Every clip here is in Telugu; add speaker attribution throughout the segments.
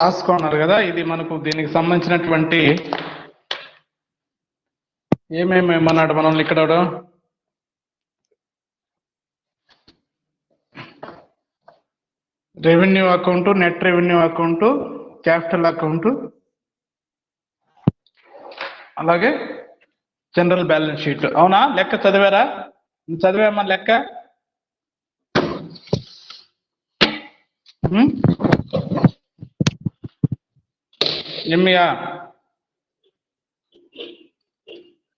Speaker 1: రాసుకున్నారు కదా, ఇది మనకు దీనికి సంబంధించినటువంటి ఏమేమి ఏమన్నాడు మనల్ని ఇక్కడ revenue account, net revenue account, capital account, అలాగే జనరల్ బ్యాలెన్స్ షీట్. అవునా? లెక్క చదివారా? చదివామా లెక్క? ఏమియా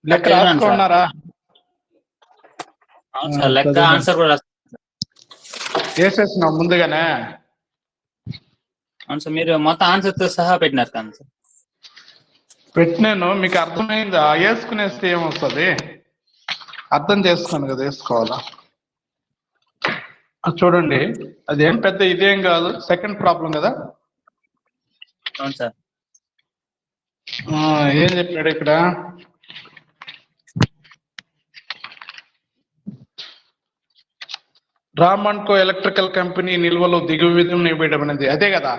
Speaker 1: లెక్క రాసుకున్నారా?
Speaker 2: లెక్క ఆన్సర్ కూడా
Speaker 1: వేసేసినావు ముందుగానే?
Speaker 2: అవును సార్, మీరు మొత్తం ఆన్సర్ తో సహా పెట్టినారు కానీ సార్.
Speaker 1: పెట్టినాను, మీకు అర్థమైందా? వేసుకునేస్తే ఏమొస్తుంది? అర్థం చేసుకోను కదా వేసుకోవాలా. చూడండి, అదేం పెద్ద ఇదేం కాదు, సెకండ్ ప్రాబ్లం కదా.
Speaker 2: అవును సార్.
Speaker 1: ఏం చెప్పాడు ఇక్కడ? రామన్కో ఎలక్ట్రికల్ కంపెనీ నిల్వలు దిగువ విధంగా ఇవ్వబడినది, అదే కదా?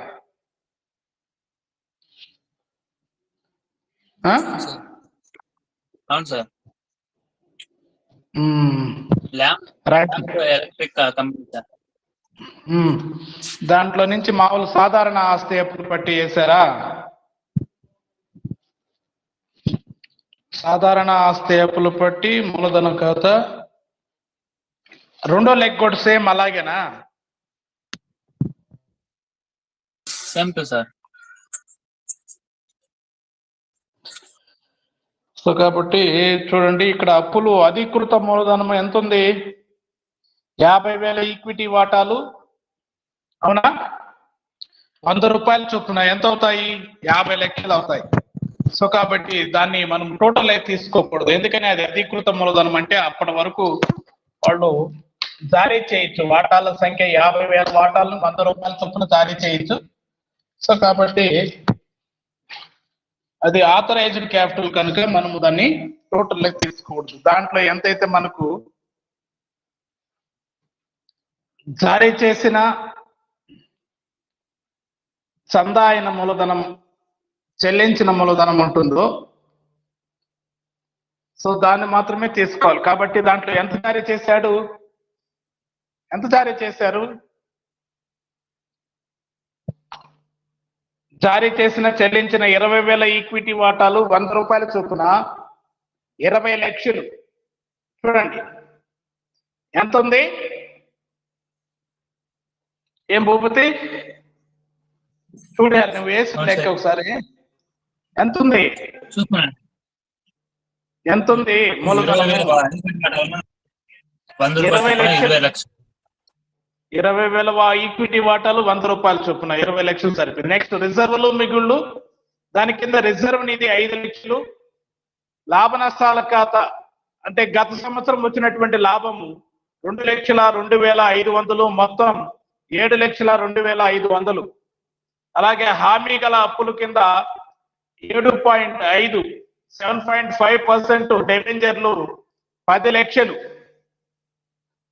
Speaker 2: అవును సార్. Electric company sir.
Speaker 1: దాంట్లో నుంచి మామూలు సాధారణ ఆస్తి ఎప్పుడు పట్టి వేసారా? సాధారణ ఆస్తి అప్పులు పట్టి మూలధన ఖాతా. రెండో లెగ్ కూడా సేమ్ అలాగేనా?
Speaker 2: Same too sir.
Speaker 1: సో కాబట్టి చూడండి, ఇక్కడ అప్పులు అధికృత మూలధనం ఎంత ఉంది? 50,000 ఈక్విటీ వాటాలు. అవునా? 100 రూపాయలు చొప్పున ఎంత అవుతాయి? 50 లక్షలు అవుతాయి. సో కాబట్టి దాన్ని మనం టోటల్ అయితే తీసుకోకూడదు, ఎందుకని అది అధికృత మూలధనం అంటే అప్పటి వరకు వాళ్ళు జారీ చేయొచ్చు. వాటాల సంఖ్య 50,000 వాటాలను 100 రూపాయల చొప్పున జారీ చేయొచ్చు. సో కాబట్టి అది ఆథరైజ్డ్ క్యాపిటల్ కనుక మనము దాన్ని టోటల్ లెక్క తీసుకోకూడదు. దాంట్లో ఎంతైతే మనకు జారీ చేసిన చందా అయిన మూలధనం, చెల్లించిన మూలధనం ఉంటుందో సో దాన్ని మాత్రమే తీసుకోవాలి. కాబట్టి దాంట్లో ఎంత జారీ చేశాడు? ఎంత జారీ చేశారు? జారీ చేసిన చెల్లించిన 20,000 ఈక్విటీ వాటాలు 100 రూపాయల చొప్పున 20 లక్షలు. చూడండి ఎంత ఉంది? ఏం భూపతి చూడాలి, నువ్వు వేసిన లెక్క ఒకసారి. ఎంత ఉంది? ఎంత ఉంది మూలధనం? 20 లక్షలు. 20,000 ఈక్విటీ వాటాలు 100 రూపాయల చొప్పున 20 లక్షలు సరిపోయింది. నెక్స్ట్ రిజర్వులు, మిగుళ్ళు. దాని కింద రిజర్వ్ నిధి 5 లక్షలు. లాభ నష్టాల ఖాతా అంటే గత సంవత్సరం వచ్చినటువంటి లాభము 2,02,500, మొత్తం 7,02,500. అలాగే హామీ గల అప్పుల కింద 7.5 7.5% డిబెంచర్లు 10 లక్షలు.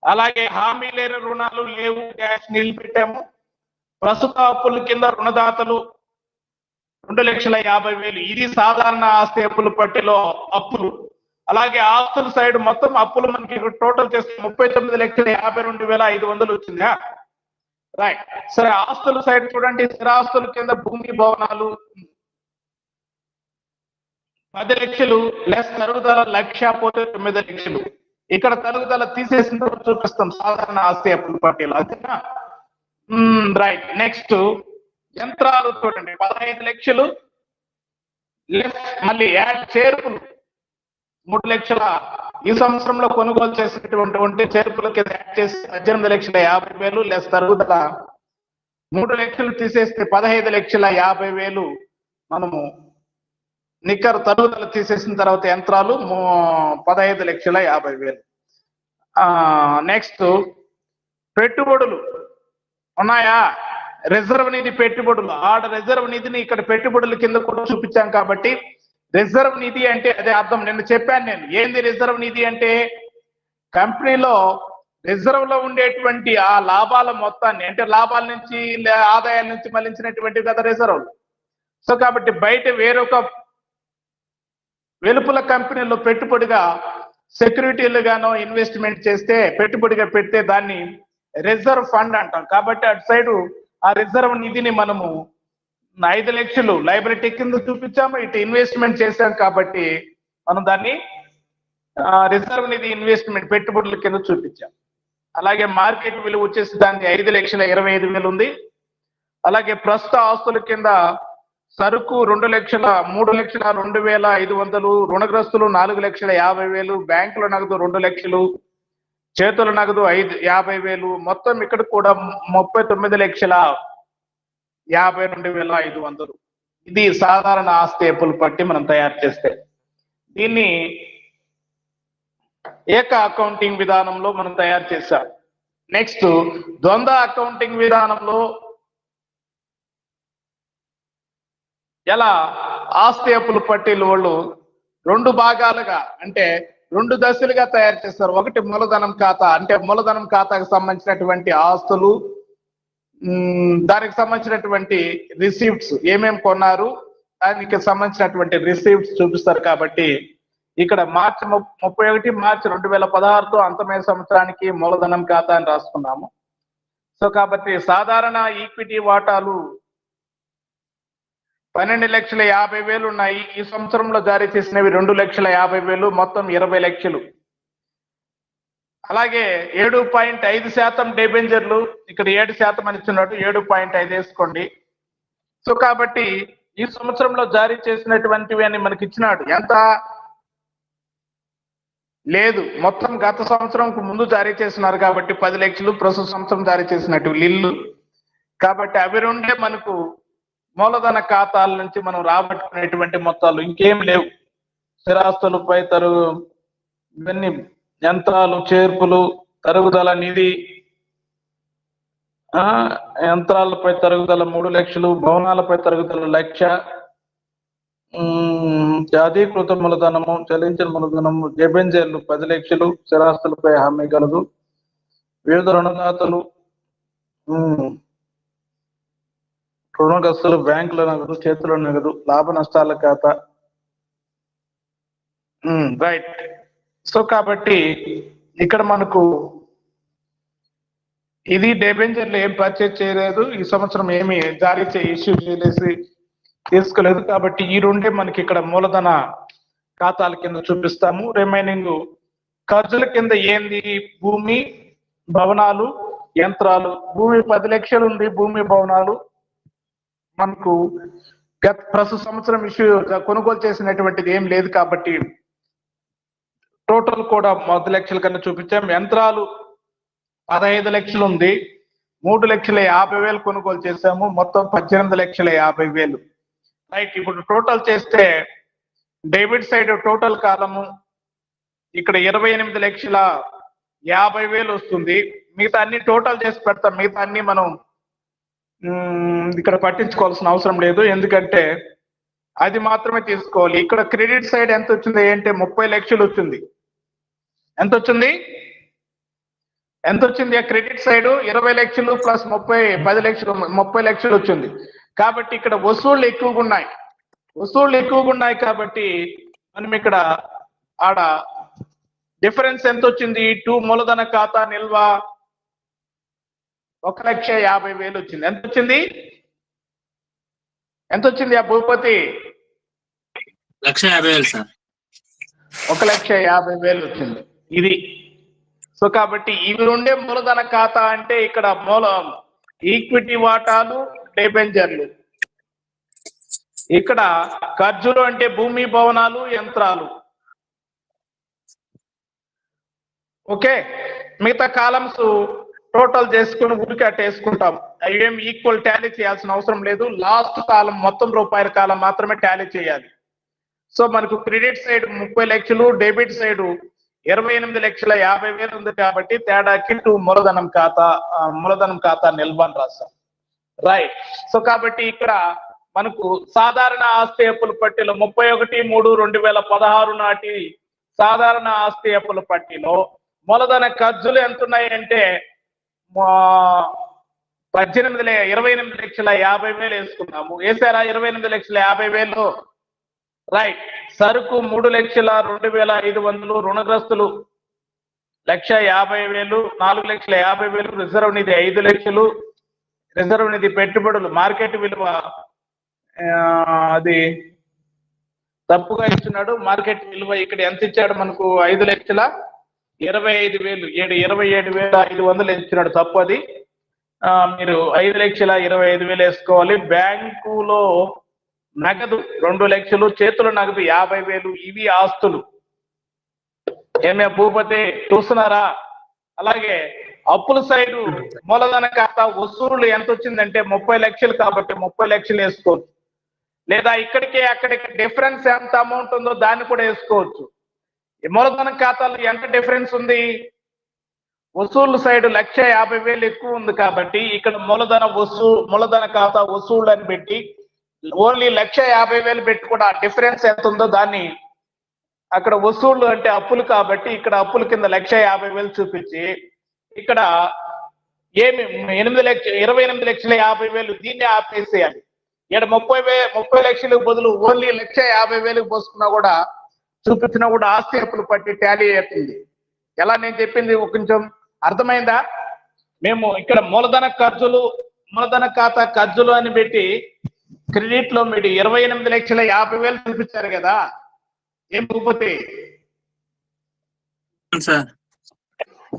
Speaker 1: అలాగే హామీ లేని రుణాలు లేవు, క్యాష్ నిలిపెట్టాము. ప్రస్తుత అప్పుల కింద రుణదాతలు 2,50,000. ఇది సాధారణ ఆస్తి అప్పుల పట్టిలో అప్పులు. అలాగే ఆస్తుల సైడ్ మొత్తం అప్పులు మనకి టోటల్ చేస్తే 39,52,500 వచ్చిందా? రైట్. సరే, ఆస్తుల సైడ్ చూడండి. స్థిరాస్తుల కింద భూమి, భవనాలు 10 లక్షలు లెస్ తరుగుదల 1,00,000 పోతే 9 లక్షలు. ఇక్కడ తరుగుదల తీసేసిన చూపిస్తాం సాధారణ ఆస్తి అప్పుల పట్టిలో, అంతేనా? రైట్. నెక్స్ట్ యంత్రాలు చూడండి, 15 లక్షలు లెస్ మళ్ళీ యాడ్ చేర్పులు 3 లక్షల. ఈ సంవత్సరంలో కొనుగోలు చేసినటువంటి చేర్పుల కింద యాడ్ చేసి 18,50,000 లెస్ తరుగుదల 3 లక్షలు తీసేస్తే 15,50,000 మనము నికర తరుగుదల తీసేసిన తర్వాత యంత్రాలు 15,50,000. నెక్స్ట్ పెట్టుబడులు ఉన్నాయా? రిజర్వ్ నిధి, పెట్టుబడులు. ఆడ రిజర్వ్ నిధిని ఇక్కడ పెట్టుబడుల కింద కూడా చూపించాం కాబట్టి రిజర్వ్ నిధి అంటే అదే అర్థం. నిన్న చెప్పాను నేను. ఏంది రిజర్వ్ నిధి అంటే? కంపెనీలో రిజర్వ్ లో ఉండేటువంటి ఆ లాభాల మొత్తాన్ని, అంటే లాభాల నుంచి ఆదాయాల నుంచి మళ్లించినటువంటి కదా రిజర్వ్. సో కాబట్టి బయట వేరొక వెలుపల కంపెనీలో పెట్టుబడిగా సెక్యూరిటీలుగానో ఇన్వెస్ట్మెంట్ చేస్తే, పెట్టుబడిగా పెడితే దాన్ని రిజర్వ్ ఫండ్ అంటాం. కాబట్టి అటు సైడు ఆ రిజర్వ్ నిధిని మనము 5 లక్షలు లైబిలిటీ కింద చూపించాము, ఇటు ఇన్వెస్ట్మెంట్ చేశాం కాబట్టి మనం దాన్ని రిజర్వ్ నిధి ఇన్వెస్ట్మెంట్ పెట్టుబడుల కింద చూపించాం. అలాగే మార్కెట్ విలువ వచ్చేసి దాన్ని 5,25,000 ఉంది. అలాగే ప్రస్తుత ఆస్తుల కింద సరుకు 3,02,500, రుణగ్రస్తులు 4,50,000, బ్యాంకుల నగదు 2 లక్షలు, చేతుల నగదు 50,000, మొత్తం ఇక్కడ కూడా 39,52,500. ఇది సాధారణ ఆస్తి అప్పులు పట్టి మనం తయారు చేస్తే. దీన్ని ఏక అకౌంటింగ్ విధానంలో మనం తయారు చేశాం. నెక్స్ట్ ద్వంద్వ అకౌంటింగ్ విధానంలో ఎలా ఆస్తి అప్పులు పట్టీలు వాళ్ళు 2 భాగాలుగా, అంటే 2 దశలుగా తయారు చేస్తారు. ఒకటి మూలధనం ఖాతా, అంటే మూలధనం ఖాతాకు సంబంధించినటువంటి ఆస్తులు, దానికి సంబంధించినటువంటి రిసీప్ట్స్, ఏమేమి కొన్నారు దానికి సంబంధించినటువంటి రిసీప్ట్స్ చూపిస్తారు. కాబట్టి ఇక్కడ మార్చి 31 మార్చి 2016తో అంతమైన సంవత్సరానికి మూలధనం ఖాతా అని రాసుకున్నాము. సో కాబట్టి సాధారణ ఈక్విటీ వాటాలు 12,50,000 ఉన్నాయి. ఈ సంవత్సరంలో జారీ చేసినవి 2,50,000, మొత్తం 20 లక్షలు. అలాగే 7.5% డిబెంచర్లు, ఇక్కడ 7% అని ఇచ్చినట్టు 7.5 వేసుకోండి. సో కాబట్టి ఈ సంవత్సరంలో జారీ చేసినటువంటివి అని మనకి ఇచ్చినాడు. ఎంత లేదు, మొత్తం గత సంవత్సరంకు ముందు జారీ చేస్తున్నారు కాబట్టి 10 లక్షలు, ప్రస్తుత సంవత్సరం జారీ చేసినట్టు లిల్లు. కాబట్టి అవి రెండే మనకు మూలధన ఖాతాల నుంచి మనం రాబట్టుకునేటువంటి మొత్తాలు, ఇంకేం లేవు. స్థిరాస్తులపై ఇవన్నీ యంత్రాలు, చేర్పులు, తరుగుదల నిధి, యంత్రాలపై తరుగుదల 3 లక్షలు, భవనాలపై తరుగుదల 1,00,000, అధీకృత మూలధనము, చెల్లించిన మూలధనము, డిబెంచర్లు 10 లక్షలు, స్థిరాస్తులపై హామీ కలదు, వివిధ రుణదాతలు, రుణగ్రస్తులు, బ్యాంకుల నగదు, చేతుల నగదు, లాభ నష్టాల ఖాతా. రైట్. సో కాబట్టి ఇక్కడ మనకు ఇది డిబెంచర్లు ఏం పర్చేజ్ చేయలేదు, ఈ సంవత్సరం ఏమి జారీ ఇష్యూ చేయలేసి తీసుకోలేదు. కాబట్టి ఈ రెండే మనకి ఇక్కడ మూలధన ఖాతాల కింద చూపిస్తాము. రిమైనింగ్ ఖర్చుల కింద ఏంది, భూమి, భవనాలు, యంత్రాలు. భూమి 10 లక్షలు ఉంది, భూమి భవనాలు మనకు ప్రస్తుత సంవత్సరం కొనుగోలు చేసినటువంటిది ఏం లేదు కాబట్టి టోటల్ కూడా 10 లక్షల కన్నా చూపించాం. యంత్రాలు 15 లక్షలు ఉంది, 3,50,000 కొనుగోలు చేశాము, మొత్తం 18,50,000. రైట్. ఇప్పుడు టోటల్ చేస్తే డెబిట్ సైడ్ టోటల్ కాలము ఇక్కడ 28,50,000 వస్తుంది. మిగతా అన్ని టోటల్ చేసి పెడతాం, మిగతా అన్ని మనం ఇక్కడ పట్టించుకోవాల్సిన అవసరం లేదు, ఎందుకంటే అది మాత్రమే తీసుకోవాలి. ఇక్కడ క్రెడిట్ సైడ్ ఎంత వచ్చింది అంటే 30 లక్షలు వచ్చింది. ఎంత వచ్చింది? ఆ క్రెడిట్ సైడ్ 20 లక్షలు ప్లస్ 10 లక్షలు, 30 లక్షలు వచ్చింది. కాబట్టి ఇక్కడ వసూళ్లు ఎక్కువగా ఉన్నాయి కాబట్టి మనం ఇక్కడ ఆడ డిఫరెన్స్ ఎంత వచ్చింది? 2 మూలధన ఖాతా నిల్వ 1,50,000 వచ్చింది. ఎంత వచ్చింది ఆ భూపతి?
Speaker 2: 1,50,000 సార్.
Speaker 1: 1,50,000 వచ్చింది ఇది. సో కాబట్టి ఇవి రెండే మూలధన ఖాతా. అంటే ఇక్కడ ఈక్విటీ వాటాలు, డిబెంచర్లు. ఇక్కడ ఖర్చులు అంటే భూమి, భవనాలు, యంత్రాలు. ఓకే. మిగతా కాలమ్స్ టోటల్ చేసుకుని ఊరికి అట్టేసుకుంటాం. అవేం ఈక్వల్ టాలీ చేయాల్సిన అవసరం లేదు. లాస్ట్ కాలం మొత్తం రూపాయల కాలం మాత్రమే టాలీ చేయాలి. సో మనకు క్రెడిట్ సైడ్ 30 లక్షలు, డెబిట్ సైడ్ 28,50,000 ఉంది కాబట్టి తేడాకి 2 మూలధనం ఖాతా నిల్వ అని రాస్తాం. రైట్. సో కాబట్టి ఇక్కడ మనకు సాధారణ ఆస్తి అప్పుల పట్టిలో 31/3/2016 నాటి సాధారణ ఆస్తి అప్పుల పట్టిలో మూలధన ఖర్చులు ఎంత ఉన్నాయి అంటే 28,50,50,000 వేసుకున్నాము. వేసారా 28,50,000? రైట్. సరుకు 3,02,500, రుణగ్రస్తులు 1,50,000, 4,50,000, రిజర్వ్ నిధి 5 లక్షలు, రిజర్వ్ నిధి పెట్టుబడులు మార్కెట్ విలువ అది తప్పుగా ఇస్తున్నాడు. మార్కెట్ విలువ ఇక్కడ ఎంత ఇచ్చాడు మనకు? 5,25,000, 27,500 ఇచ్చినాడు. తప్పు అది. మీరు 5,25,000 వేసుకోవాలి. బ్యాంకులో నగదు 2 లక్షలు, చేతుల నగదు 50,000. ఇవి ఆస్తులు. ఏమే భూపతి చూస్తున్నారా? అలాగే అప్పుల సైడు మూలధన ఖాతా వసూళ్లు ఎంత వచ్చిందంటే 30 లక్షలు, కాబట్టి 30 లక్షలు వేసుకోవచ్చు. లేదా ఇక్కడికి అక్కడికి డిఫరెన్స్ ఎంత అమౌంట్ ఉందో దాన్ని కూడా వేసుకోవచ్చు. మూలధన ఖాతాలో ఎంత డిఫరెన్స్ ఉంది? వసూళ్లు సైడ్ 1,50,000 ఎక్కువ ఉంది కాబట్టి ఇక్కడ మూలధన ఖాతా వసూళ్లు అని పెట్టి ఓన్లీ 1,50,000 పెట్టి కూడా డిఫరెన్స్ ఎంత ఉందో దాన్ని అక్కడ వసూళ్లు అంటే అప్పులు కాబట్టి ఇక్కడ అప్పుల కింద 1,50,000 చూపించి ఇక్కడ ఏమి 28,50,000 దీన్ని ఆపేసేయాలి. ఇక్కడ 30 లక్షలకు బదులు ఓన్లీ 1,50,000 పోసుకున్నా కూడా చూపించినా కూడా ఆస్తి అప్పులు పట్టి టాలీ అవుతుంది. ఎలా నేను చెప్పింది కొంచెం అర్థమైందా? మేము ఇక్కడ మూలధన ఖాతా ఖర్చులు అని పెట్టి క్రెడిట్ లో మీరు 28,50,000 చూపించారు కదా. ఏం భూపతి?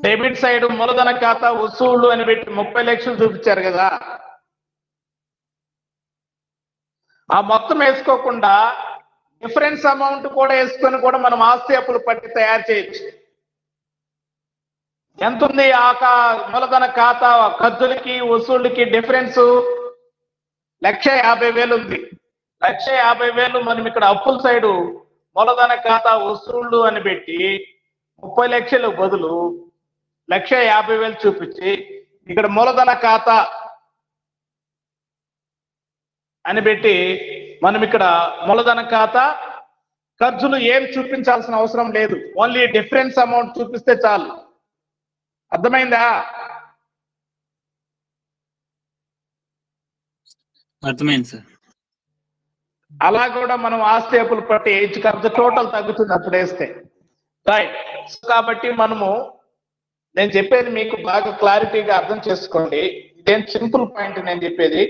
Speaker 1: డెబిట్ సైడ్ మూలధన ఖాతా వసూళ్లు అని పెట్టి 30 లక్షలు చూపించారు కదా. ఆ మొత్తం వేసుకోకుండా డిఫరెన్స్ అమౌంట్ కూడా వేసుకొని కూడా మనం ఆస్తి అప్పులు పట్టి తయారు చేయొచ్చు. ఎంత ఉంది ఆ మూలధన ఖాతా ఖర్చులకి వసూళ్ళకి డిఫరెన్స్? 1,50,000 ఉంది. 1,50,000 మనం ఇక్కడ అప్పుల సైడు మూలధన ఖాతా వసూళ్లు అని పెట్టి 30 లక్షలు బదులు 1,50,000 చూపించి ఇక్కడ మూలధన ఖాతా అని పెట్టి మనం ఇక్కడ మూలధన ఖాతా ఖర్చులు ఏం చూపించాల్సిన అవసరం లేదు. ఓన్లీ డిఫరెన్స్ అమౌంట్ చూపిస్తే చాలు. అర్థమైందా?
Speaker 2: అర్థమైంది సార్.
Speaker 1: అలా కూడా మనం ఆస్తి అప్పులు పట్టి ఏజ్ ఖర్చు టోటల్ తగ్గుతుంది అప్పుడు వేస్తే. రైట్. కాబట్టి నేను చెప్పేది మీకు బాగా క్లారిటీగా అర్థం చేసుకోండి. ఇదేం సింపుల్ పాయింట్ నేను చెప్పేది.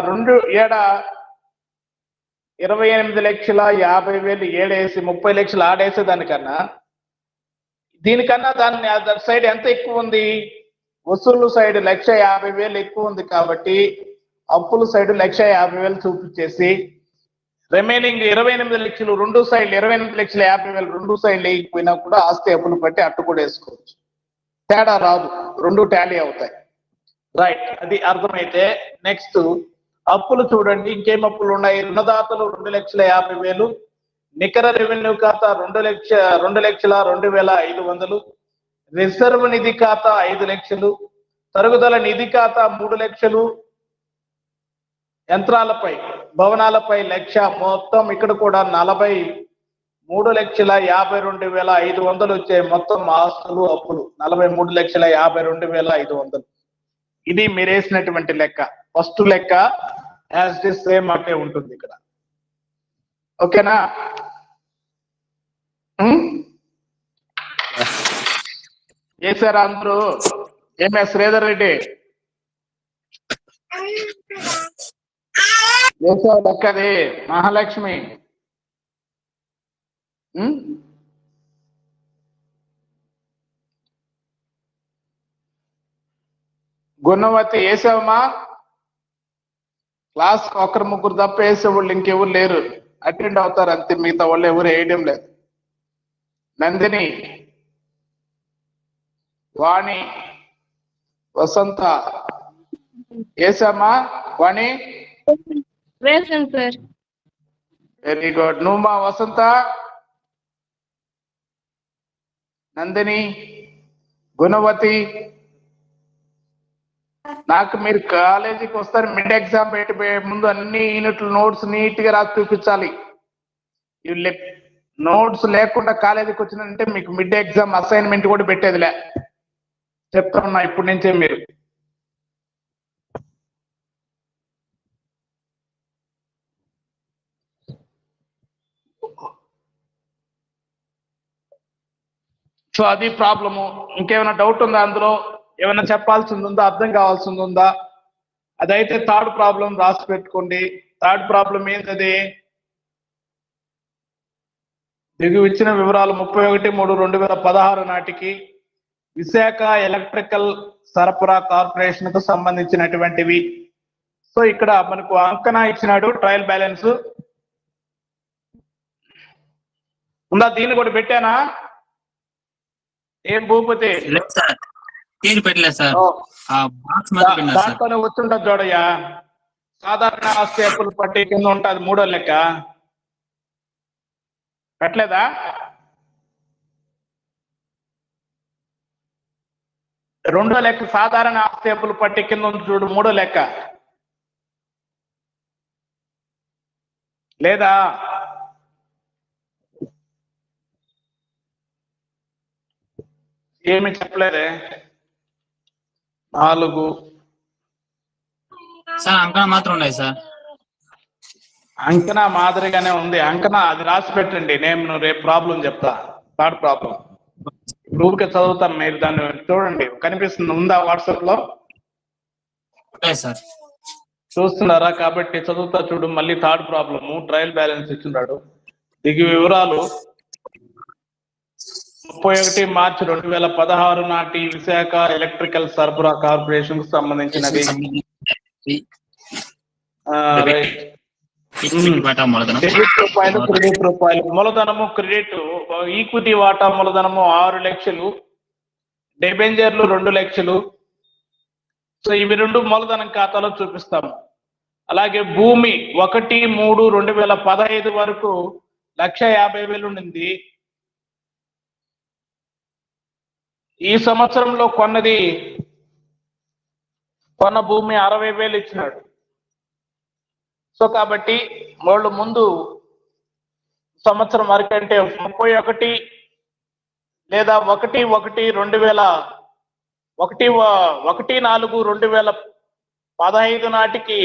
Speaker 1: 28,50,000 ఏడేసి 30 లక్షలు ఆడేసే దీనికన్నా దాని సైడ్ ఎంత ఎక్కువ ఉంది? వసూలు సైడ్ 1,50,000 ఎక్కువ ఉంది కాబట్టి అప్పుల సైడ్ 1,50,000 చూపించేసి రిమైనింగ్ 28 లక్షలు రెండు సైడ్లు 28,50,000 రెండు సైడ్లు వేయకపోయినా కూడా ఆస్తి అప్పులు పట్టి అట్టు కూడా వేసుకోవచ్చు. తేడా రాదు, రెండు టాలీ అవుతాయి. రైట్. అది అర్థమైతే నెక్స్ట్ అప్పులు చూడండి. ఇంకేం అప్పులు ఉన్నాయి? రుణదాతలు 2,50,000, నికర రెవెన్యూ ఖాతా 2,02,500, రిజర్వ్ నిధి ఖాతా 5 లక్షలు, తరుగుదల నిధి ఖాతా 3 లక్షలు, యంత్రాలపై భవనాలపై 1,00,000, మొత్తం ఇక్కడ కూడా 43,52,500 వచ్చాయి. మొత్తం ఆస్తులు అప్పులు 43,52,500. ఇది మీరు వేసినటువంటి లెక్క. ఫస్ట్ లెక్క యాజ్ దిస్ సేమ్ అంటే ఉంటుంది ఇక్కడ. ఓకేనా? చేశారా అందరూ? ఎంఎస్ శ్రీధర్ రెడ్డి చేశారు లెక్కది. మహాలక్ష్మి గుణవతి వేసావమ్మా? క్లాస్ ఒకరు ముగ్గురు తప్ప వేసేవాళ్ళు ఇంకెవరు లేరు. అటెండ్ అవుతారు అంతే, మిగతా వాళ్ళు ఎవరు వేయడం లేదు. నందిని, వాణి, వసంత వేసామా? వాణి వెరీ గుడ్. నువ్వు మా వసంత, నందిని, గుణవతి. నాకు మీరు కాలేజీకి వస్తారు, మిడ్ ఎగ్జామ్ పెట్టిపోయే ముందు అన్ని యూనిట్లు నోట్స్ నీట్ గా రాసి చూపించాలి. నోట్స్ లేకుండా కాలేజీకి వచ్చినంటే మీకు మిడ్ ఎగ్జామ్ అసైన్మెంట్ కూడా పెట్టేదిలే, చెప్తా ఉన్నా ఇప్పటి నుంచే మీరు. సో అది ప్రాబ్లము. ఇంకేమైనా డౌట్ ఉందా అందులో? ఏమైనా చెప్పాల్సింది ఉందా, అర్థం కావాల్సింది ఉందా? అదైతే థర్డ్ ప్రాబ్లం రాసి పెట్టుకోండి. థర్డ్ ప్రాబ్లం ఏంటది? దిగు ఇచ్చిన వివరాలు 31/3/2016 నాటికి విశాఖ ఎలక్ట్రికల్ సరఫరా కార్పొరేషన్ కు సంబంధించినటువంటివి. సో ఇక్కడ మనకు అంకనా ఇచ్చినాడు, ట్రయల్ బ్యాలెన్స్ ఉందా? దీన్ని కూడా పెట్టానా? ఏం భూపతి?
Speaker 2: పెట్టలేదు సార్.
Speaker 1: దాంట్లోనే వచ్చుంటది చూడయ్యా, సాధారణ ఆస్తి అప్పుల పట్టి కింద ఉంటుంది 3వ లెక్క. పెట్టలేదా? రెండో లెక్క సాధారణ ఆస్తి అప్పుల పట్టి కింద ఉంది చూడు, 3వ లెక్క లేదా? ఏమి చెప్పలేదే. 4
Speaker 2: సార్ అంకణా మాత్రం ఉన్నాయి సార్.
Speaker 1: అంకనా మాదిరిగానే ఉంది. అంకనా అది రాసి పెట్టండి, నేను రేపు ప్రాబ్లం చెప్తా. థర్డ్ ప్రాబ్లం గ్రూప్కి చదువుతాను, మీరు దాన్ని చూడండి. కనిపిస్తుంది, ఉందా వాట్సాప్ లో?
Speaker 2: సార్
Speaker 1: చూస్తున్నారా? కాబట్టి చదువుతా చూడు. మళ్ళీ థర్డ్ ప్రాబ్లము ట్రయల్ బ్యాలెన్స్ ఇచ్చిన్నాడు. దిగు వివరాలు 31 మార్చి 2016 నాటి విశాఖ ఎలక్ట్రికల్ సరఫరా కార్పొరేషన్ కు సంబంధించినది. డెబిట్ రూపాయలు, క్రెడిట్ రూపాయలు. మూలధనము క్రెడిట్, ఈక్విటీ వాటా మూలధనము 6 లక్షలు, డిబెంచర్లు 2 లక్షలు. సో ఇవి 2 మూలధనం ఖాతాలో చూపిస్తాము. అలాగే భూమి 1/3/2015 వరకు 1,50,000 ఉండింది. ఈ సంవత్సరంలో కొన్న భూమి 60,000 ఇచ్చినాడు. సో కాబట్టి వాళ్ళు ముందు సంవత్సరం వరకు అంటే 31 లేదా 1/4/2015 నాటికి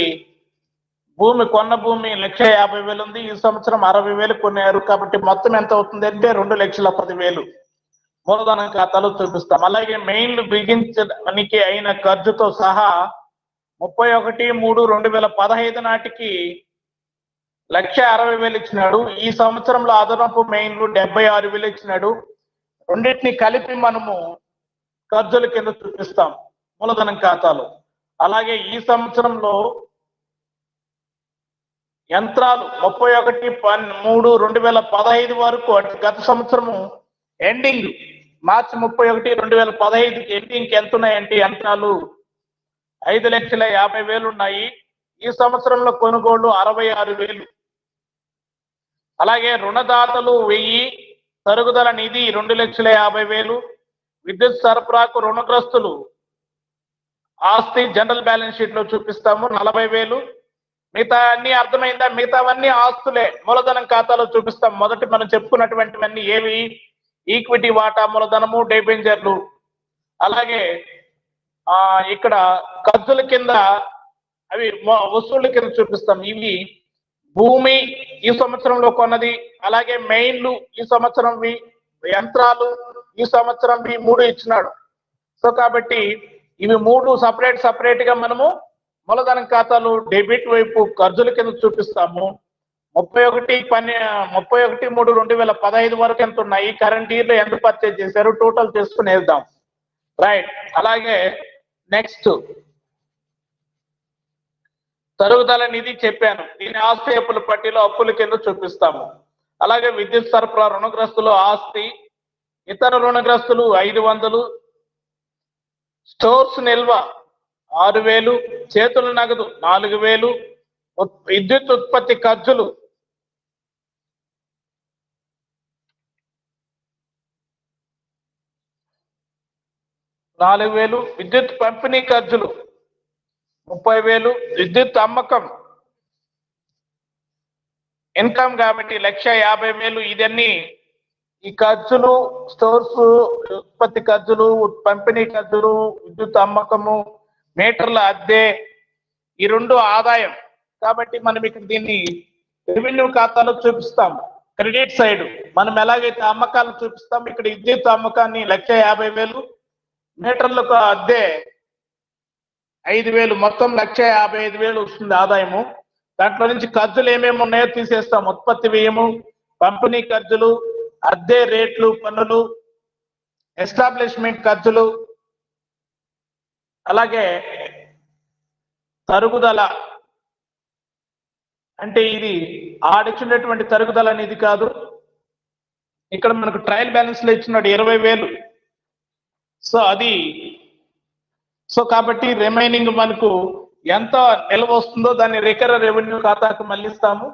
Speaker 1: కొన్న భూమి 1,50,000 ఉంది. ఈ సంవత్సరం 60,000 కొన్నారు. కాబట్టి మొత్తం ఎంత అవుతుంది అంటే 2,10,000 మూలధనం ఖాతాలో చూపిస్తాం. అలాగే మెయిన్లు బిగించడానికి అయిన ఖర్చుతో సహా 31/3/2015 నాటికి 1,60,000 ఇచ్చినాడు. ఈ సంవత్సరంలో అదనపు మెయిన్లు 76,000 ఇచ్చినాడు. రెండింటిని కలిపి మనము ఖర్చుల కింద చూపిస్తాం మూలధనం ఖాతాలో. అలాగే ఈ సంవత్సరంలో యంత్రాలు 31/3/2015 వరకు, అంటే గత సంవత్సరము ఎండింగ్ మార్చి 31/2015 ఎండింగ్ ఎంత ఉన్నాయంటే యంత్రాలు 5,50,000 ఉన్నాయి. ఈ సంవత్సరంలో కొనుగోళ్లు 66,000. అలాగే రుణదాతలు 1000, తరుగుదల నిధి 2,50,000, విద్యుత్ సరఫరాకు రుణగ్రస్తులు ఆస్తి జనరల్ బ్యాలెన్స్ షీట్ లో చూపిస్తాము 40,000. మిగతా అన్ని అర్థమైందా? మిగతావన్నీ ఆస్తులే మూలధనం ఖాతాలో చూపిస్తాం. మొదటి మనం చెప్పుకున్నటువంటివన్నీ ఏవి? ఈక్విటీ వాటా మూలధనము, డిబెంచర్లు. అలాగే ఇక్కడ ఖర్చుల కింద అవి వసూళ్ల కింద చూపిస్తాం. ఇవి భూమి ఈ సంవత్సరంలో కొన్నది, అలాగే మెయిన్లు ఈ సంవత్సరంవి, యంత్రాలు ఈ సంవత్సరంవి 3 ఇచ్చినాడు. సో కాబట్టి ఇవి 3 సపరేట్ గా మనము మూలధనం ఖాతాలు డెబిట్ వైపు ఖర్చుల కింద చూపిస్తాము. 31/3/2015 వరకు ఎంత ఉన్నాయి, కరెంట్ ఇయర్ లో ఎంత పర్చేజ్ చేశారు, టోటల్ చేసుకుని వేద్దాం. రైట్. అలాగే నెక్స్ట్ తరుగుదల నిధి చెప్పాను, దీని ఆస్తి అప్పుల పట్టిలో అప్పుల కింద చూపిస్తాము. అలాగే విద్యుత్ సరఫరా రుణగ్రస్తులు ఆస్తి, ఇతర రుణగ్రస్తులు 500, స్టోర్స్ నిల్వ 6,000, చేతుల నగదు 4,000, విద్యుత్ ఉత్పత్తి ఖర్చులు 4,000, విద్యుత్ పంపిణీ ఖర్చులు 30,000, విద్యుత్ అమ్మకం ఇన్కమ్ కాబట్టి 1,50,000 ఇదన్నీ ఈ ఖర్చులు, స్టోర్స్, ఉత్పత్తి ఖర్చులు, పంపిణీ ఖర్చులు, విద్యుత్ అమ్మకము, మీటర్ల అద్దె, ఈ రెండు ఆదాయం. కాబట్టి మనం ఇక్కడ దీన్ని రెవెన్యూ ఖాతాలో చూపిస్తాం. క్రెడిట్ సైడ్ మనం ఎలాగైతే అమ్మకాలు చూపిస్తాం, ఇక్కడ విద్యుత్ అమ్మకాన్ని 1,50,000, మీటర్లకు అద్దె 5,000, మొత్తం 1,55,000 వస్తుంది ఆదాయము. దాంట్లో నుంచి ఖర్చులు ఏమేమి ఉన్నాయో తీసేస్తాం. ఉత్పత్తి వ్యయము, పంపిణీ ఖర్చులు, అద్దె రేట్లు, పన్నులు, ఎస్టాబ్లిష్మెంట్ ఖర్చులు, అలాగే తరుగుదల. అంటే ఇది ఆడిచ్చినటువంటి తరుగుదల అనేది కాదు. ఇక్కడ మనకు ట్రయల్ బ్యాలెన్స్ లో ఇచ్చినాడు 20,000. సో అది కాబట్టి రిమైనింగ్ మనకు ఎంత నిల్వ వస్తుందో దాన్ని రికరర్ రెవెన్యూ ఖాతాకు మళ్ళిస్తాము.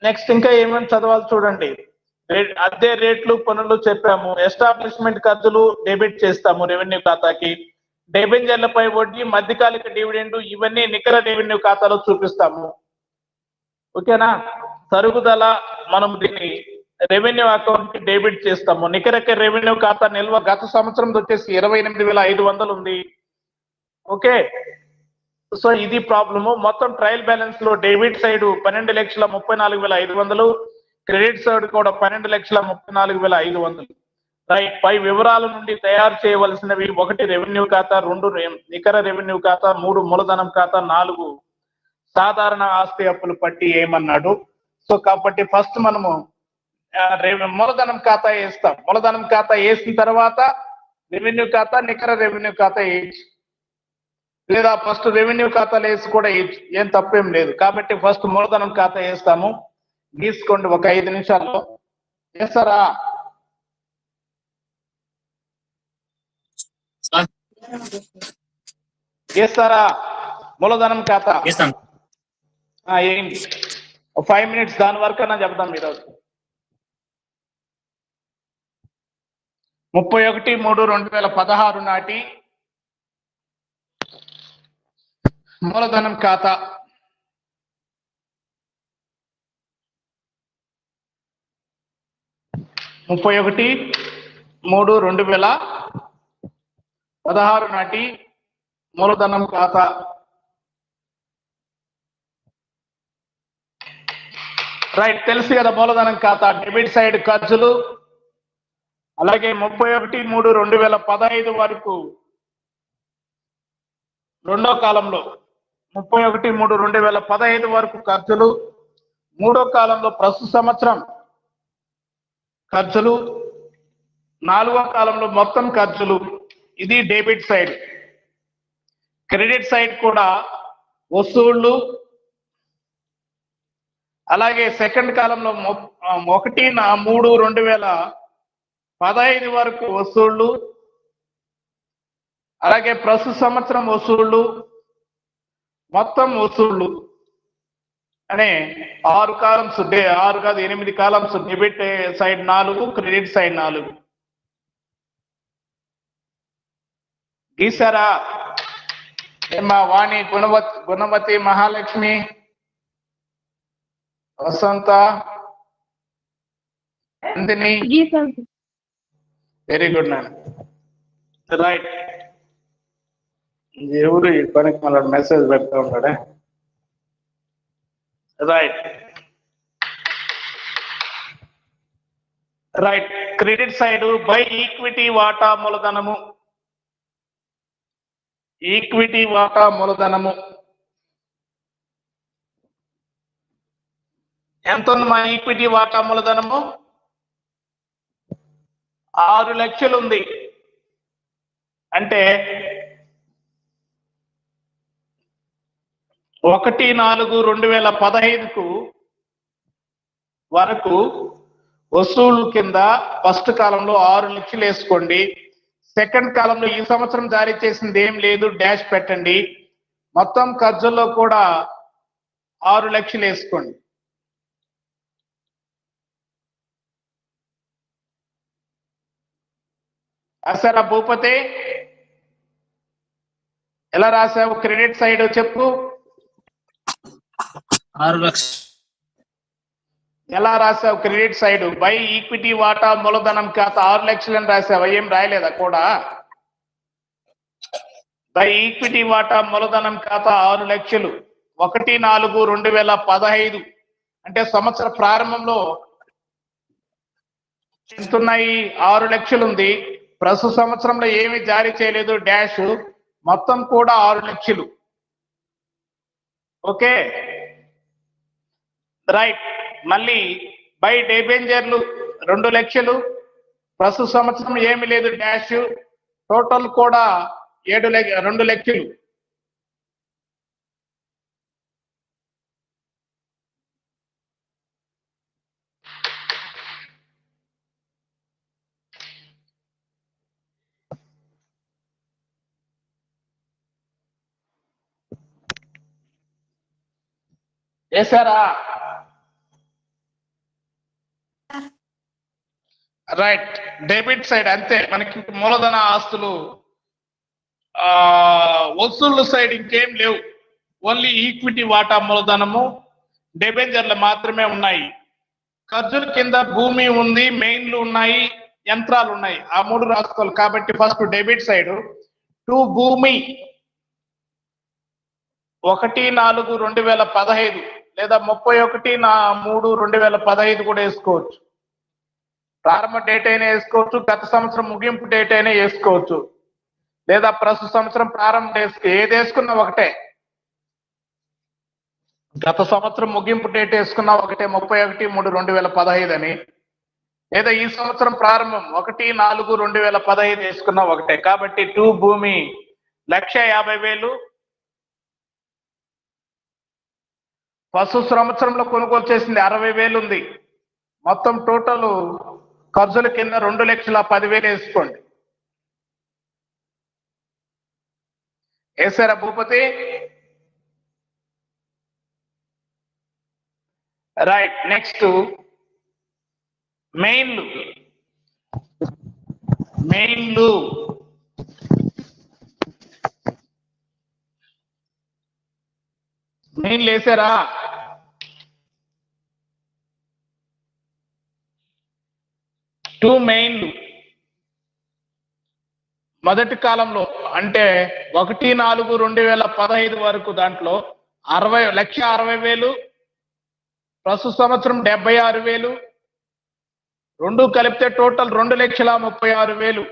Speaker 1: నెక్స్ట్ ఇంకా ఏమేమి చదవాలి చూడండి. అద్దె రేట్లు, పన్నులు చెప్పాము. ఎస్టాబ్లిష్మెంట్ ఖర్చులు డెబిట్ చేస్తాము రెవెన్యూ ఖాతాకి. డిబెంచర్లపై వడ్డీ, మధ్యకాలిక డివిడెండ్, ఇవన్నీ నికర రెవెన్యూ ఖాతాలో చూపిస్తాము. ఓకేనా? తరుగుదల మనం దీన్ని రెవెన్యూ అకౌంట్ కి డెబిట్ చేస్తాము. నికర రెవెన్యూ ఖాతా నిల్వ గత సంవత్సరం వచ్చేసి 28,500 ఉంది. ఓకే, సో ఇది ప్రాబ్లము. మొత్తం ట్రయల్ బ్యాలెన్స్ లో డెబిట్ సైడ్ 12,34,500, క్రెడిట్ సైడ్ కూడా 12,34,500. రైట్. పై వివరాల నుండి తయారు చేయవలసినవి: 1 రెవెన్యూ ఖాతా, 2 నికర రెవెన్యూ ఖాతా, 3 మూలధనం ఖాతా, 4 సాధారణ ఆస్తి అప్పుల పట్టి ఏమన్నాడు. సో కాబట్టి ఫస్ట్ మనము మూలధనం ఖాతా వేస్తాం. మూలధనం ఖాతా వేసిన తర్వాత రెవెన్యూ ఖాతా, నికర రెవెన్యూ ఖాతా వేయచ్చు, లేదా ఫస్ట్ రెవెన్యూ ఖాతాలు వేసి కూడా వేయచ్చు, ఏం తప్పేం లేదు. కాబట్టి ఫస్ట్ మూలధనం ఖాతా వేస్తాము. గీసుకోండి ఒక 5 నిమిషాల్లో. వేస్తారా? వేస్తారా మూలధనం ఖాతా? ఏంటి 5 minutes దాని వరకన్నా చెప్దాం. ఈరోజు 31/3/2016 నాటి మూలధనం ఖాతా. ముప్పై 31/3/2016 నాటి మూలధనం ఖాతా. రైట్, తెలుసు కదా మూలధనం ఖాతా. డెబిట్ సైడ్ ఖర్చులు, అలాగే 31/3/2015 వరకు రెండో కాలంలో 31/3/2015 వరకు ఖర్చులు, మూడో కాలంలో ప్రస్తుత సంవత్సరం ఖర్చులు, నాలుగో కాలంలో మొత్తం ఖర్చులు. ఇది డెబిట్ సైడ్. క్రెడిట్ సైడ్ కూడా వసూళ్లు, అలాగే సెకండ్ కాలంలో 1/3/2015 వరకు వసూళ్లు, అలాగే ప్రస్తుత సంవత్సరం వసూళ్లు, మొత్తం వసూళ్లు అనే 6 కాలమ్స్, 6 కాదు 8 columns. Debit side 4, credit side 4. గీసారా? ఏమా వాణి, గుణవతి, మహాలక్ష్మి, వసంత, నందిని? వెరీ గుడ్ నాన్న. రైట్. ఎవరు ఈ పనికి మళ్ళీ మెసేజ్ పెడతా ఉంటాడే? Right right. Credit side by equity వాటా మూలధనము. ఈక్విటీ వాటా మూలధనము ఎంత ఉంది? మా ఈక్విటీ వాటా మూలధనము 6 లక్షలు ఉంది. అంటే 1/4/2015 వరకు వసూళ్లు కింద ఫస్ట్ కాలంలో 6 లక్షలు వేసుకోండి. సెకండ్ కాలంలో ఈ సంవత్సరం జారీ చేసింది ఏం లేదు, డాష్ పెట్టండి. మొత్తం ఖర్చుల్లో కూడా 6 లక్షలు వేసుకోండి. రాశారా భూపతి? ఎలా రాసావు? క్రెడిట్ సైడ్ చెప్పు.
Speaker 2: 6 లక్షలు.
Speaker 1: ఎలా రాసావు? క్రెడిట్ సైడ్ బై ఈక్విటీ వాటా మూలధనం ఖాతా 6 లక్షలని రాసావా? ఏం రాయలేదా కూడా? బై ఈక్విటీ వాటా మూలధనం ఖాతా 6 లక్షలు 1/4/2015 అంటే సంవత్సర ప్రారంభంలో ఎంతున్నాయి? 6 లక్షలు ఉంది. ప్రస్తుత సంవత్సరంలో ఏమి జారీ చేయలేదు డాష్, మొత్తం కూడా 6 లక్షలు. Okay right. మళ్ళీ బై డెబెంజర్లు 2 లక్షలు, ప్రస్తుత సంవత్సరం ఏమి లేదు డాష్, టోటల్ కూడా 2 లక్షలు. వేసారా? రైట్. డెబిట్ సైడ్ అంతే, మనకి మూలధన ఆస్తులు వసూళ్ల సైడ్ ఇంకేం లేవు. ఓన్లీ ఈక్విటీ వాటా మూలధనము డెబెంజర్లు మాత్రమే ఉన్నాయి. ఖర్చుల కింద భూమి ఉంది, మెయిన్లు ఉన్నాయి, యంత్రాలు ఉన్నాయి. ఆ 3 రాసుకోవాలి. కాబట్టి ఫస్ట్ డెబిట్ సైడ్ టు భూమి 1/4/2015 లేదా 31/3/2015 కూడా వేసుకోవచ్చు. ప్రారంభ డేట్ అయినా వేసుకోవచ్చు, గత సంవత్సరం ముగింపు డేట్ అయినా వేసుకోవచ్చు, లేదా ప్రస్తుత సంవత్సరం ప్రారంభ డేట్, ఏది వేసుకున్నా ఒకటే. గత సంవత్సరం ముగింపు డేట్ వేసుకున్నా ఒకటే, 31/3/2015 అని, లేదా ఈ సంవత్సరం ప్రారంభం 1/4/2015 వేసుకున్నా ఒకటే. కాబట్టి టు భూమి 1,50,000, ప్రస్తుత సంవత్సరంలో కొనుగోలు చేసింది 60,000 ఉంది. మొత్తం టోటల్ ఖర్చుల కింద 2,10,000 వేసుకోండి. వేసారా భూపతి? రైట్. నెక్స్ట్ మెయిన్లు వేసారా? టూ మెయిన్లు మొదటి కాలంలో అంటే 1/4/2015 వరకు దాంట్లో 1,60,000, ప్రస్తుత సంవత్సరం 76,000, రెండు కలిపితే టోటల్ 2,36,000.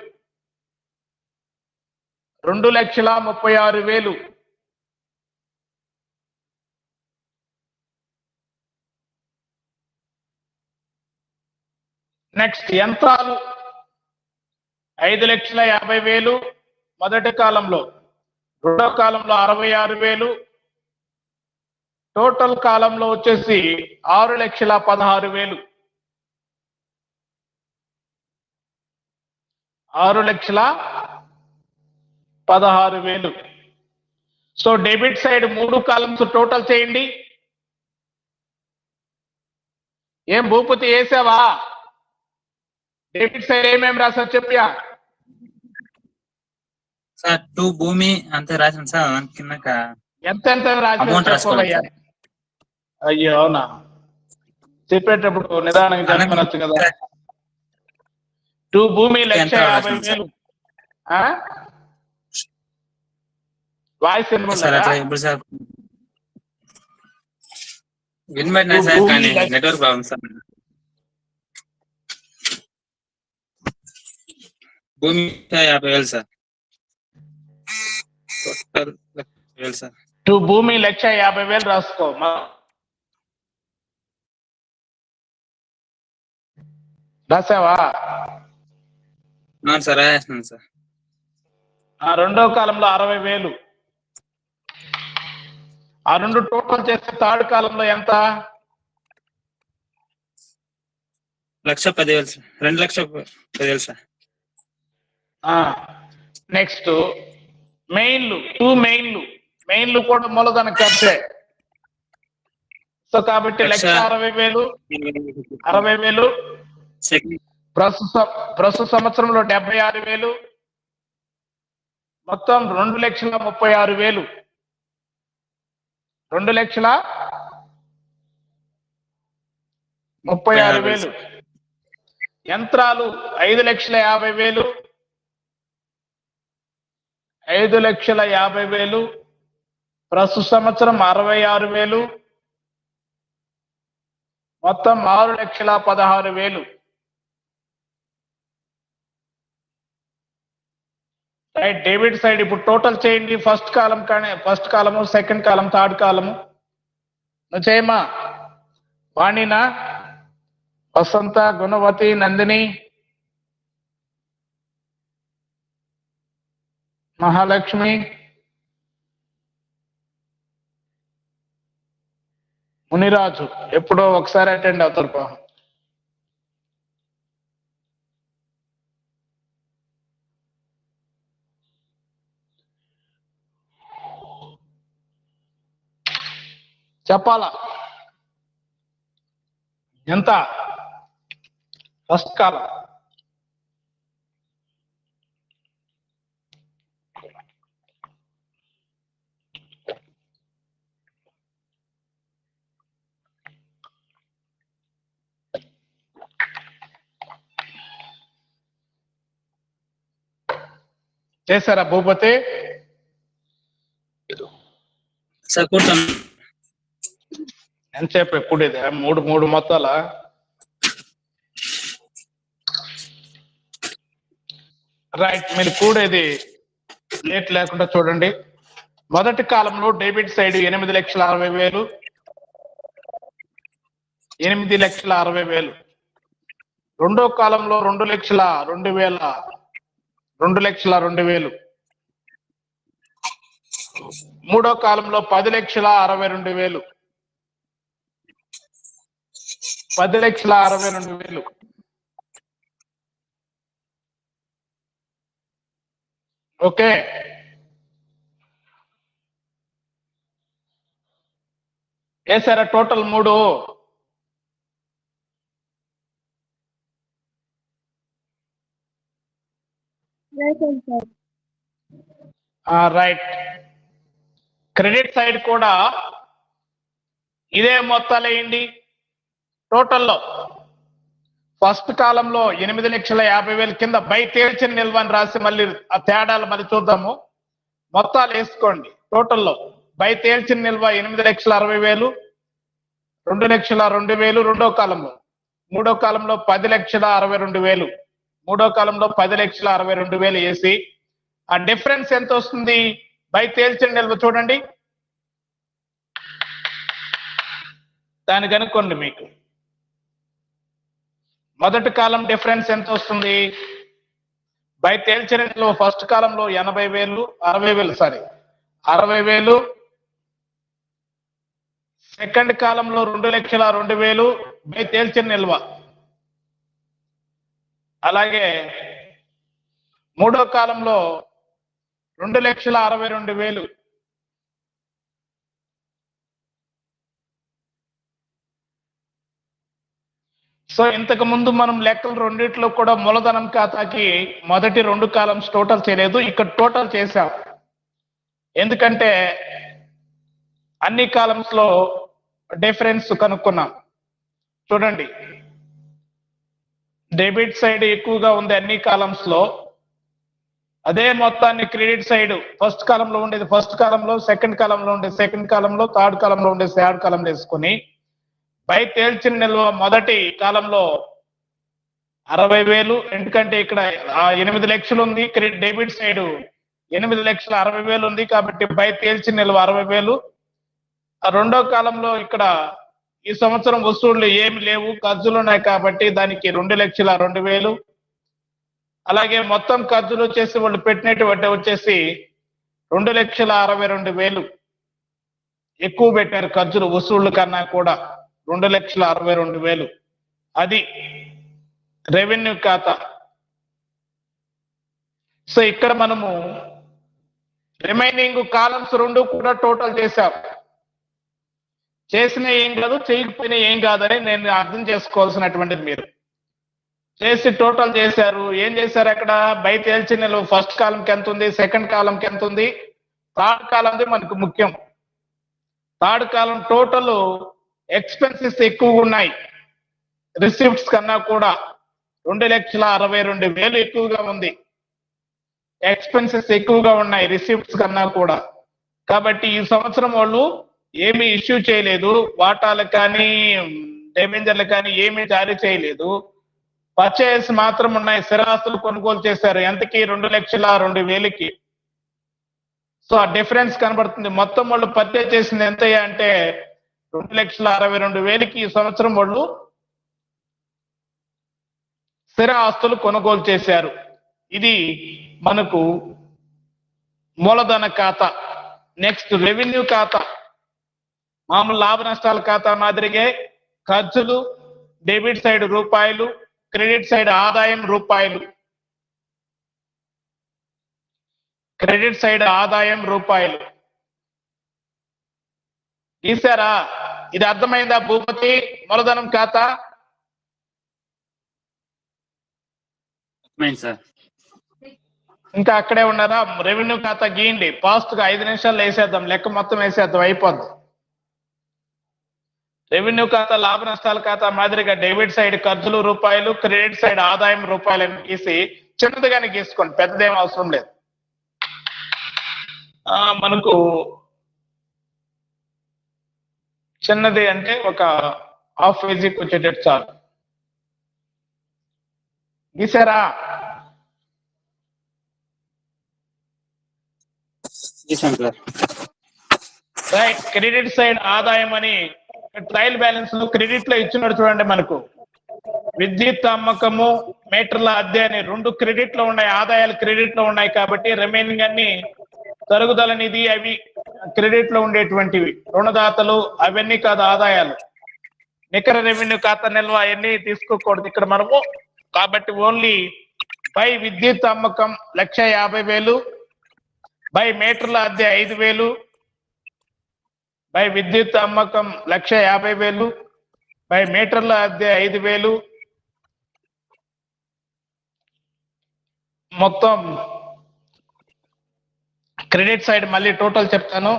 Speaker 1: 2,36,000. నెక్స్ట్ యంత్రాలు 5,50,000 మొదటి కాలంలో, రెండో కాలంలో 66,000, టోటల్ కాలంలో వచ్చేసి 6,16,000. 6,16,000. So debit side 3 columns total చేయండి. ఏం భూపతి వేసావా? డెబిట్ సైడ్ ఏమేమి రాసావు చెప్పా?
Speaker 2: సార్ టు భూమి అంతే రాసాను సార్. కిందక
Speaker 1: ఎంత రాసావు? అయ్యో అవునా, చెప్పేటప్పుడు నిదానంగా చెప్పనొచ్చు కదా. టు భూమి 1,50,000. వాయిస్
Speaker 2: వినబడినా సార్, కానీ నెట్వర్క్ ప్రాబ్లం సార్. భూమి 50,000 సార్. Total 1,50,000 sir.
Speaker 1: టు భూమి 1,50,000 రాసుకో. రాసావా?
Speaker 2: అవును సార్, రాసేస్తున్నాను సార్.
Speaker 1: రెండో కాలంలో 60,000. ఆ రెండు టోటల్ చేస్తే థర్డ్ కాలంలో ఎంత?
Speaker 2: 1,10,000 సార్. 2,10,000 సార్.
Speaker 1: నెక్స్ట్ మెయిన్లు, టూ మెయిన్లు కూడా మూలధన ఖర్చే. సో కాబట్టి 1,60,000. ప్రస్తుత సంవత్సరంలో 76,000, మొత్తం 2,36,000. 2,00,000 36,000. యంత్రాలు 5,50,000. 5,50,000. ప్రస్తుత సంవత్సరం 66,000. మొత్తం 6,16,000. రైట్, డెబిట్ సైడ్ ఇప్పుడు టోటల్ చేయండి. ఫస్ట్ కాలం కానీ ఫస్ట్ కాలము, సెకండ్ కాలం, థర్డ్ కాలము. నువ్వు చేయమా? వాణినా, వసంత, గుణవతి, నందిని, మహాలక్ష్మి, మునిరాజు. ఎప్పుడో ఒకసారి అటెండ్ అవుతారు పాపం. చెప్పాలా ఎంత? ఫస్ట్ కాలం చేశారా భూపతి?
Speaker 2: సార్ కూర్చోండి.
Speaker 1: ఎంతసేపు కూడేది? మూడు మొత్తాల. రైట్, మీరు కూడేది లేట్ లేకుండా చూడండి. మొదటి కాలంలో డెబిట్ సైడ్ 8,60,000. 8,60,000. రెండో కాలంలో 2,02,000. మూడో కాలంలో 10,62,000. 10,62,000. ఓకే, వేసారా టోటల్ 3? రైట్. క్రెడిట్ సైడ్ కూడా ఇదే మొత్తాలు వేయండి. టోటల్లో ఫస్ట్ కాలంలో 8,50,000 కింద బై తేల్చిన నిల్వ అని రాసి మళ్ళీ ఆ తేడాలు మళ్ళీ చూద్దాము. మొత్తాలు వేసుకోండి. టోటల్లో బై తేల్చిన నిల్వ 8,60,000. 2,02,000 రెండో కాలంలో. మూడో కాలంలో 10,62,000. మూడో కాలంలో 10,62,000 వేసి ఆ డిఫరెన్స్ ఎంత వస్తుంది? బై తేల్చిన నిల్వ చూడండి, దాన్ని కనుక్కోండి. మీకు మొదటి కాలం డిఫరెన్స్ ఎంత వస్తుంది? బై తేల్చిన నిల్వ ఫస్ట్ కాలంలో 60,000. సెకండ్ కాలంలో 2,02,000 బై తేల్చిన నిల్వ. అలాగే మూడో కాలంలో 2,62,000. సో ఇంతకు ముందు మనం లెక్కలు రెండిట్లో కూడా మూలధనం ఖాతాకి మొదటి 2 కాలమ్స్ టోటల్ చేయలేదు, ఇక్కడ టోటల్ చేశాం. ఎందుకంటే అన్ని కాలమ్స్ లో డిఫరెన్స్ కనుక్కున్నాం. చూడండి, డెబిట్ సైడ్ ఎక్కువగా ఉంది అన్ని కాలమ్స్ లో. అదే మొత్తాన్ని క్రెడిట్ సైడ్ ఫస్ట్ కాలంలో ఉండేది ఫస్ట్ కాలంలో, సెకండ్ కాలంలో ఉండేది సెకండ్ కాలంలో, థర్డ్ కాలంలో ఉండేది థర్డ్ కాలంలో వేసుకుని బై తేల్చిన నిల్వ మొదటి కాలంలో 60,000. ఎందుకంటే ఇక్కడ 8 లక్షలు ఉంది, క్రెడిట్ డెబిట్ సైడ్ 8,60,000 ఉంది కాబట్టి బై తేల్చిన నిల్వ 60,000. రెండో కాలంలో ఇక్కడ ఈ సంవత్సరం వసూళ్లు ఏమి లేవు, ఖర్చులు ఉన్నాయి కాబట్టి దానికి 2,02,000. అలాగే మొత్తం ఖర్చులు వచ్చేసి వాళ్ళు పెట్టినట్టు వడ్డీ వచ్చేసి 2,62,000 ఎక్కువ పెట్టారు. ఖర్చులు వసూళ్ల కన్నా కూడా 2,62,000. అది రెవెన్యూ ఖాతా. సో ఇక్కడ మనము రిమైనింగ్ కాలమ్స్ 2 కూడా టోటల్ చేశాం. చేసిన ఏం కాదు, చేయకపోయినా ఏం కాదని నేను అర్థం చేసుకోవాల్సినటువంటిది. మీరు చేసి టోటల్ చేశారు. ఏం చేశారు? అక్కడ బై తేల్చిన నిల్వ ఫస్ట్ కాలంకి ఎంత ఉంది, సెకండ్ కాలంకి ఎంత ఉంది, థర్డ్ కాలంది మనకు ముఖ్యం. థర్డ్ కాలం టోటల్ ఎక్స్పెన్సెస్ ఎక్కువ ఉన్నాయి. రిసిప్ట్స్ కన్నా కూడా 2,62,000 ఎక్కువగా ఉంది. ఎక్స్పెన్సెస్ ఎక్కువగా ఉన్నాయి రిసిప్ట్స్ కన్నా కూడా. కాబట్టి ఈ సంవత్సరం వాళ్ళు ఏమి ఇష్యూ చేయలేదు, వాటాలకు కానీ డెబెంచర్లు కానీ ఏమీ జారీ చేయలేదు. పర్చేస్ మాత్రం ఉన్నాయి, స్థిరాస్తులు కొనుగోలు చేశారు. ఎంతకి? 2,02,000కి. సో ఆ డిఫరెన్స్ కనబడుతుంది. మొత్తం వాళ్ళు పర్చేస్ చేసింది ఎంత అంటే 2,62,000కి ఈ సంవత్సరం వాళ్ళు స్థిర ఆస్తులు కొనుగోలు చేశారు. ఇది మనకు మూలధన ఖాతా. నెక్స్ట్ రెవెన్యూ ఖాతా. మామూలు లాభ నష్టాల ఖాతా మాదిరిగే ఖర్చులు, డెబిట్ సైడ్ రూపాయలు, క్రెడిట్ సైడ్ ఆదాయం రూపాయలు. క్రెడిట్ సైడ్ ఆదాయం రూపాయలు. గీసారా? ఇది అర్థమైందా భూపతి? మూలధనం ఖాతా
Speaker 2: సార్.
Speaker 1: ఇంకా అక్కడే ఉన్నారా? రెవెన్యూ ఖాతా గీయండి. ఫాస్ట్ గా 5 నిమిషాల్లో వేసేద్దాం, లెక్క మొత్తం వేసేద్దాం, అయిపోద్ది. రెవెన్యూ ఖాతా లాభ నష్టాల ఖాతా మాదిరిగా డెబిట్ సైడ్ ఖర్చులు రూపాయలు, క్రెడిట్ సైడ్ ఆదాయం రూపాయలు అని గీసి చిన్నదిగానే గీసుకోండి, పెద్దదేం అవసరం లేదు. మనకు చిన్నది అంటే ఒక హాఫ్ పేజీకి వచ్చేటట్టు చాలు. గీసారా? రైట్. క్రెడిట్ సైడ్ ఆదాయం అని ట్రయల్ బ్యాలెన్స్ లో క్రెడిట్ లో ఇచ్చినాడు చూడండి. మనకు విద్యుత్ అమ్మకము, మీటర్ల అద్దె అని 2 క్రెడిట్ లో ఉన్నాయి, ఆదాయాలు క్రెడిట్ లో ఉన్నాయి. కాబట్టి రిమైనింగ్ అన్ని తరుగుదల నిధి అవి క్రెడిట్ లో ఉండేటువంటివి. రుణదాతలు అవన్నీ కాదు ఆదాయాలు. నికర రెవెన్యూ ఖాతా నిల్వ అవన్నీ తీసుకోకూడదు ఇక్కడ మనము. కాబట్టి ఓన్లీ బై విద్యుత్ అమ్మకం 1,50,000, బై మీటర్ల అద్దె 5,000, బై విద్యుత్ అమ్మకం 1,50,000, బై మీటర్ల అద్దె 5,000, మొత్తం క్రెడిట్ సైడ్ మళ్ళీ టోటల్ చెప్తాను.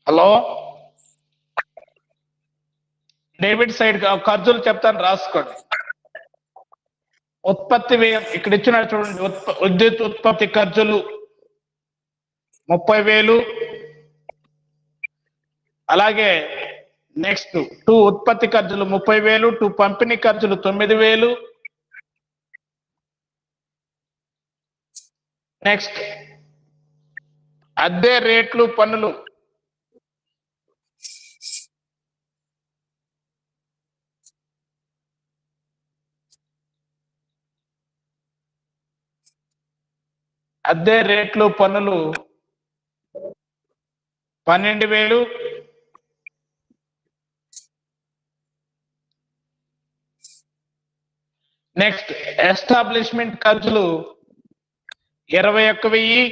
Speaker 1: హలో, డెబిట్ సైడ్ ఖర్చులు చెప్తాను, రాసుకోండి. ఉత్పత్తి వ్యయం ఇక్కడ ఇచ్చిన చూడండి. విద్యుత్ ఉత్పత్తి ఖర్చులు 30,000. అలాగే నెక్స్ట్ 2 ఉత్పత్తి ఖర్చులు 30,000, 2 పంపిణీ ఖర్చులు 9,000. నెక్స్ట్ అద్దె రేట్లు పన్నులు అద్దె రేట్లు పన్నులు 12,000. నెక్స్ట్ ఎస్టాబ్లిష్మెంట్ ఖర్చులు 21,000.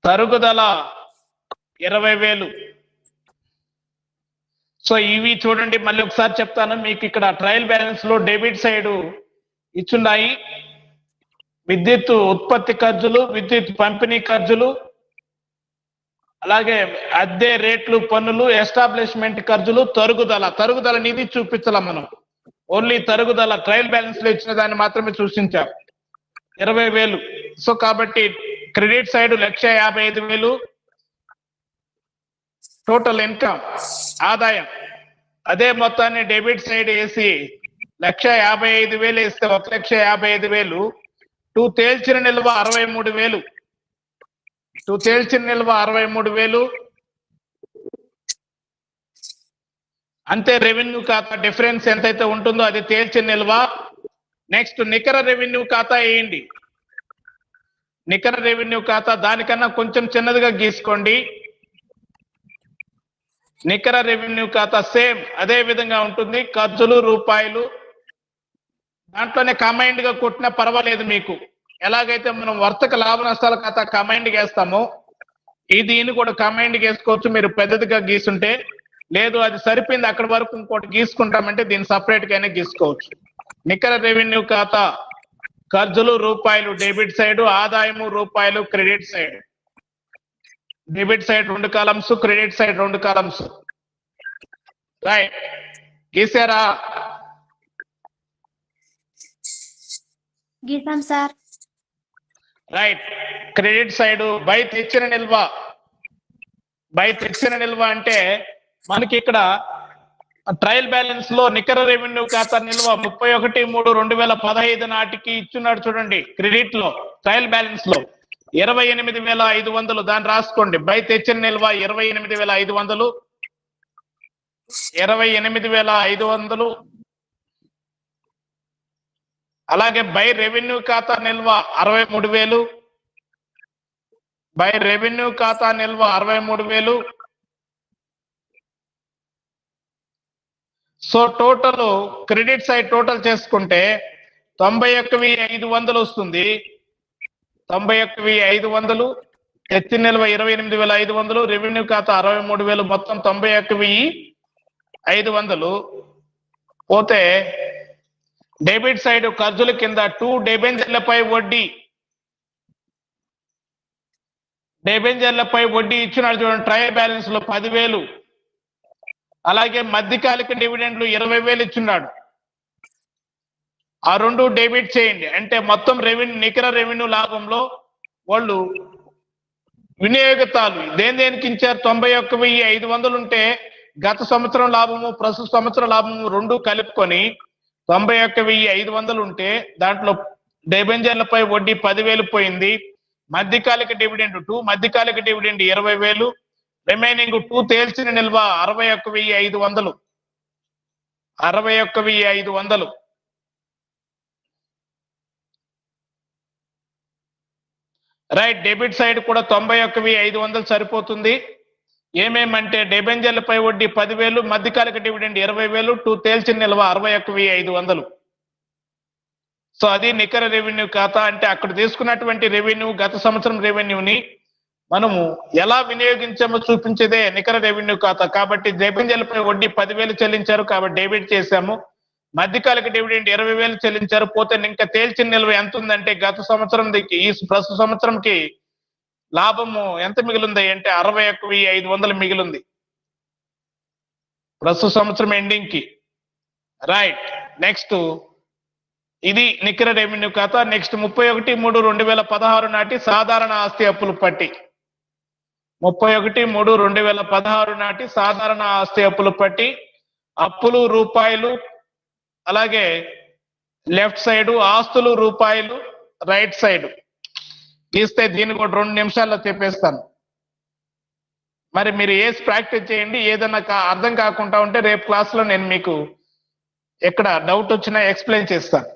Speaker 1: తరుగుదల 20,000. సో ఇవి చూడండి, మళ్ళీ ఒకసారి చెప్తాను మీకు. ఇక్కడ ట్రయల్ బ్యాలెన్స్ లో డెబిట్ సైడ్ ఇచ్చున్నాయి. విద్యుత్ ఉత్పత్తి ఖర్చులు, విద్యుత్ పంపిణీ ఖర్చులు, అలాగే అద్దె రేట్లు పన్నులు, ఎస్టాబ్లిష్మెంట్ ఖర్చులు, తరుగుదల నిధి చూపించాల మనం. ఓన్లీ తరుగుదల ట్రయల్ బ్యాలెన్స్ లో ఇచ్చిన దాన్ని మాత్రమే సూచించాం, 20,000. సో కాబట్టి క్రెడిట్ సైడ్ 1,55,000 టోటల్ ఇన్కమ్ ఆదాయం. అదే మొత్తాన్ని డెబిట్ సైడ్ వేసి 1,55,000 వేస్తే 1,55,000. 2 తేల్చిన నిల్వ 63,000. 2 తేల్చిన నిల్వ 63,000. అంతే. రెవెన్యూ ఖాతా డిఫరెన్స్ ఎంతైతే ఉంటుందో అది తేల్చిన నిల్వ. నెక్స్ట్ నికర రెవెన్యూ ఖాతా వేయండి. నికర రెవెన్యూ ఖాతా దానికన్నా కొంచెం చిన్నదిగా గీసుకోండి. నికర రెవెన్యూ ఖాతా సేమ్ అదే విధంగా ఉంటుంది. ఖర్చులు రూపాయలు, దాంట్లోనే కమైండ్ గా కొట్టినా పర్వాలేదు మీకు. ఎలాగైతే మనం వర్తక లాభ నష్టాల ఖాతా కమైండ్ వేస్తామో దీన్ని కూడా కమైండ్ వేసుకోవచ్చు. మీరు పెద్దదిగా గీసుంటే, లేదు అది సరిపోయింది అక్కడి వరకు ఇంకోటి గీసుకుంటామంటే దీన్ని సపరేట్ గానే గీసుకోవచ్చు. నికర రెవెన్యూ ఖాతా ఖర్చులు రూపాయలు డెబిట్ సైడ్, ఆదాయము రూపాయలు credit side. Debit side 2 columns, credit side 2 columns. Right, గీసారా?
Speaker 3: గీసాం sir.
Speaker 1: Right. Credit side by తెచ్చిన నిల్వ. బై తెచ్చిన నిల్వ అంటే మనకి ఇక్కడ ట్రయల్ బ్యాలెన్స్ లో నికర రెవెన్యూ ఖాతా నిల్వ 31/3/2015 నాటికి ఇచ్చున్నాడు చూడండి. క్రెడిట్ లో ట్రయల్ బ్యాలెన్స్ లో 28,500 దాన్ని రాసుకోండి. బై తెచ్చిన నిల్వ 28,500, 28,500. అలాగే బై రెవెన్యూ ఖాతా నిల్వ 63,000, బై రెవెన్యూ ఖాతా నిల్వ 63,000. So total credit side total చేసుకుంటే 91,500 వస్తుంది. 91,500, తెచ్చిన నిల్వ 28,500, రెవెన్యూ ఖాతా 63,000, మొత్తం 91,500. పోతే డెబిట్ సైడ్ ఖర్చుల కింద 2 డిబెంచర్లపై వడ్డీ. డిబెంచర్లపై వడ్డీ ఇచ్చినాడు చూడండి. ట్రయల్ బ్యాలెన్స్ లో 10,000. అలాగే మధ్యకాలిక డివిడెండ్లు 20,000 ఇచ్చున్నాడు. ఆ రెండు డెబిట్ చేయండి. అంటే మొత్తం నికర రెవెన్యూ లాభంలో వాళ్ళు వినియోగతాలు దేనికి ఇచ్చారు? 91,500 ఉంటే గత సంవత్సరం లాభము ప్రస్తుత సంవత్సరం లాభము రెండు కలుపుకొని 91,500 ఉంటే దాంట్లో డిబెంచర్లపై వడ్డీ 10,000 పోయింది. మధ్యకాలిక డివిడెండ్ 2, మధ్యకాలిక డివిడెండ్ 20,000, రిమైనింగ్ 2 తేల్చిన నిల్వ 61,500. 61,500. రైట్. డెబిట్ సైడ్ కూడా 91,500 సరిపోతుంది. ఏమేమంటే డిబెంచర్లపై వడ్డీ 10,000, మధ్యకాలిక డివిడెండ్ 20,000, 2 తేల్చిన నిల్వ 61,500. సో అది నికర రెవెన్యూ ఖాతా. అంటే అక్కడ తీసుకున్నటువంటి రెవెన్యూ గత సంవత్సరం రెవెన్యూని మనము ఎలా వినియోగించామో చూపించేదే నికర రెవెన్యూ ఖాతా. కాబట్టి డిబెంచర్లపై వడ్డీ 10,000 చెల్లించారు కాబట్టి డెబిట్ చేశాము. మధ్యకాలిక డివిడెండ్ 20,000 చెల్లించారు. పోతే ఇంకా తేల్చిన నిల్వ ఎంత ఉందంటే గత సంవత్సరం ఈ ప్రస్తుత సంవత్సరంకి లాభము ఎంత మిగిలింది అంటే 61,500 మిగిలింది ప్రస్తుత సంవత్సరం ఎండింగ్ కి. రైట్. నెక్స్ట్ ఇది నికర రెవెన్యూ ఖాతా. నెక్స్ట్ 31/3/2016 నాటి సాధారణ ఆస్తి అప్పుల పట్టి. 31/3/2016 నాటి సాధారణ ఆస్తి అప్పుల పట్టి. అప్పులు రూపాయలు, అలాగే లెఫ్ట్ సైడ్ ఆస్తులు రూపాయలు రైట్ సైడ్ గీస్తే దీన్ని కూడా 2 నిమిషాల్లో చెప్పేస్తాను. మరి మీరు ప్రాక్టీస్ చేయండి. ఏదన్నా అర్థం కాకుండా ఉంటే రేపు క్లాస్ లో నేను మీకు ఎక్కడ డౌట్ వచ్చినా ఎక్స్ప్లెయిన్ చేస్తాను.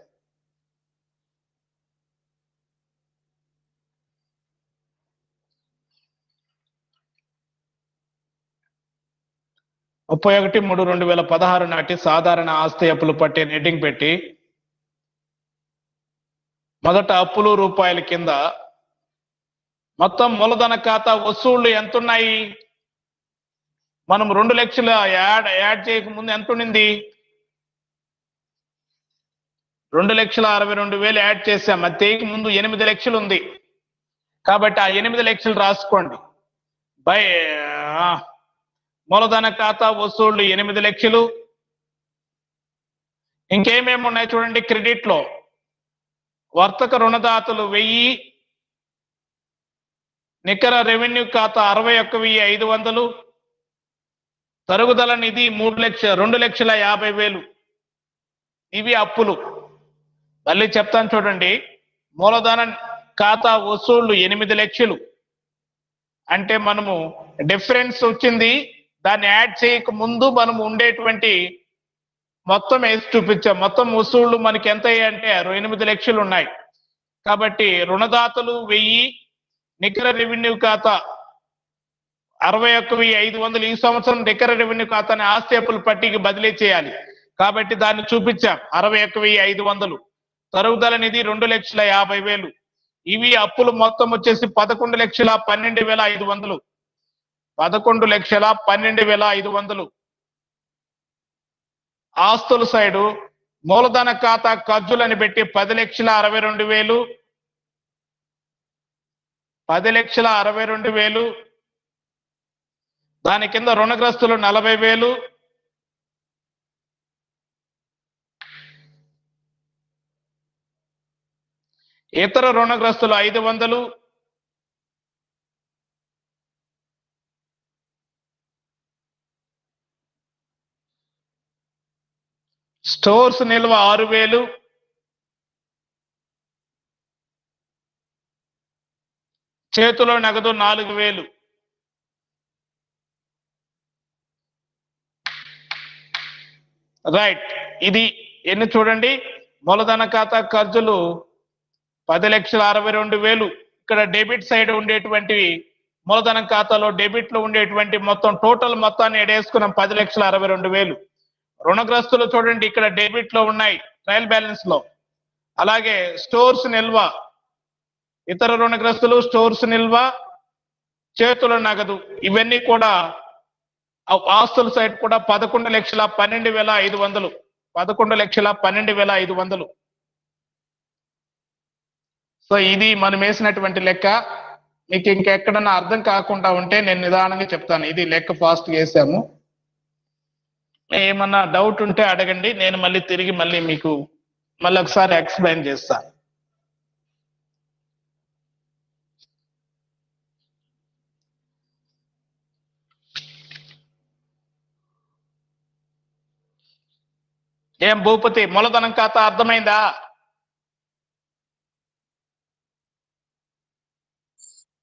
Speaker 1: ముప్పై 31/3/2016 నాటి సాధారణ ఆస్తి అప్పులు పట్టి హెడ్డింగ్ పెట్టి మొదట అప్పులు రూపాయల కింద మొత్తం మూలధన ఖాతా వసూళ్లు ఎంత ఉన్నాయి? మనం 2 లక్షలు యాడ్ చేయక ముందు ఎంత ఉండింది? 2,62,000 యాడ్ చేసాం. అది తేకి ముందు 8 లక్షలు ఉంది కాబట్టి ఆ 8 లక్షలు రాసుకోండి. బై మూలధన ఖాతా వసూళ్లు 8 లక్షలు. ఇంకేమేమి ఉన్నాయి చూడండి. క్రెడిట్ లో వర్తక రుణదాతలు 1000, నికర రెవెన్యూ ఖాతా 61,500, తరుగుదల నిధి 2,50,000. ఇవి అప్పులు. మళ్ళీ చెప్తాను చూడండి. మూలధన ఖాతా వసూళ్లు 8 లక్షలు అంటే మనము డిఫరెన్స్ వచ్చింది. దాన్ని యాడ్ చేయక ముందు మనం ఉండేటువంటి మొత్తం వేసి చూపించాం. మొత్తం వసూళ్లు మనకి ఎంత అంటే 8 లక్షలు ఉన్నాయి. కాబట్టి రుణదాతలు 1000, నికర రెవెన్యూ ఖాతా 61,500. ఈ సంవత్సరం నికర రెవెన్యూ ఖాతాని ఆస్తి అప్పుల పట్టికి బదిలీ చేయాలి కాబట్టి దాన్ని చూపించాం 61,500. తరుగుదల నిధి 2,50,000. ఇవి అప్పులు మొత్తం వచ్చేసి 11,12,500. 11,12,500. ఆస్తుల సైడు మూలధన ఖాతా ఖర్చులని పెట్టి 10,62,000. 10,62,000. దాని కింద రుణగ్రస్తులు 40,000. ఇతర రుణగ్రస్తులు 500. స్టోర్స్ నిల్వ 6,000. చేతిలో నగదు 4,000. రైట్, ఇది ఎన్ని చూడండి. మూలధన ఖాతా ఖర్చులు 10,62,000. ఇక్కడ డెబిట్ సైడ్ ఉండేటువంటివి మూలధన ఖాతాలో డెబిట్ లో ఉండేటువంటి మొత్తం టోటల్ మొత్తాన్ని ఎడేసుకున్నాం 10,62,000. రుణగ్రస్తులు చూడండి ఇక్కడ డెబిట్ లో ఉన్నాయి ట్రయల్ బ్యాలెన్స్ లో. అలాగే స్టోర్స్ నిల్వ, ఇతర రుణగ్రస్తులు, స్టోర్స్ నిల్వ, చేతుల నగదు, ఇవన్నీ కూడా ఆస్తుల సైడ్ కూడా 11,12,500. 11,12,500. సో ఇది మనం వేసినటువంటి లెక్క. మీకు ఇంకెక్కడన్నా అర్థం కాకుండా ఉంటే నేను నిదానంగా చెప్తాను. ఇది లెక్క ఫాస్ట్ వేసాము. ఏమన్నా డౌట్ ఉంటే అడగండి, నేను మళ్ళీ తిరిగి మీకు మళ్ళీ ఒకసారి ఎక్స్ప్లెయిన్ చేస్తాను. ఏం భూపతి, మూలధనం ఖాతా అర్థమైందా?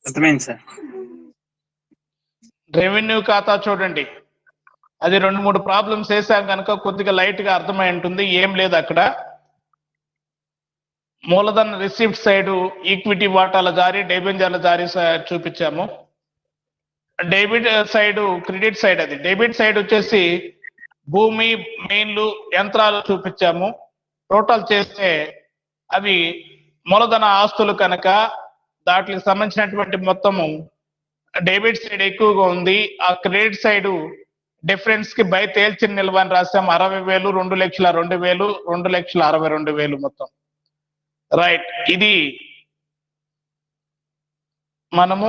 Speaker 2: అర్థమైంది సార్.
Speaker 1: రెవెన్యూ ఖాతా చూడండి, అది 2-3 ప్రాబ్లమ్స్ వేసాం కనుక కొద్దిగా లైట్ గా అర్థమై ఉంటుంది. ఏం లేదు అక్కడ. మూలధన రిసిప్ట్ సైడ్ ఈక్విటీ వాటాల జారీ, డెబెంచర్ల జారీ చూపించాము. డెబిట్ సైడ్ క్రెడిట్ సైడ్, అది డెబిట్ సైడ్ వచ్చేసి భూమి, మెయిన్లు, యంత్రాలు చూపించాము. టోటల్ చేస్తే అవి మూలధన ఆస్తులు కనుక దాటికి సంబంధించినటువంటి మొత్తము డెబిట్ సైడ్ ఎక్కువగా ఉంది. ఆ క్రెడిట్ సైడ్ డిఫరెన్స్ కి బై తేల్చిన నిల్వ అని రాసాం 60,000, 2,02,000, 2,62,000 మొత్తం. రైట్, ఇది మనము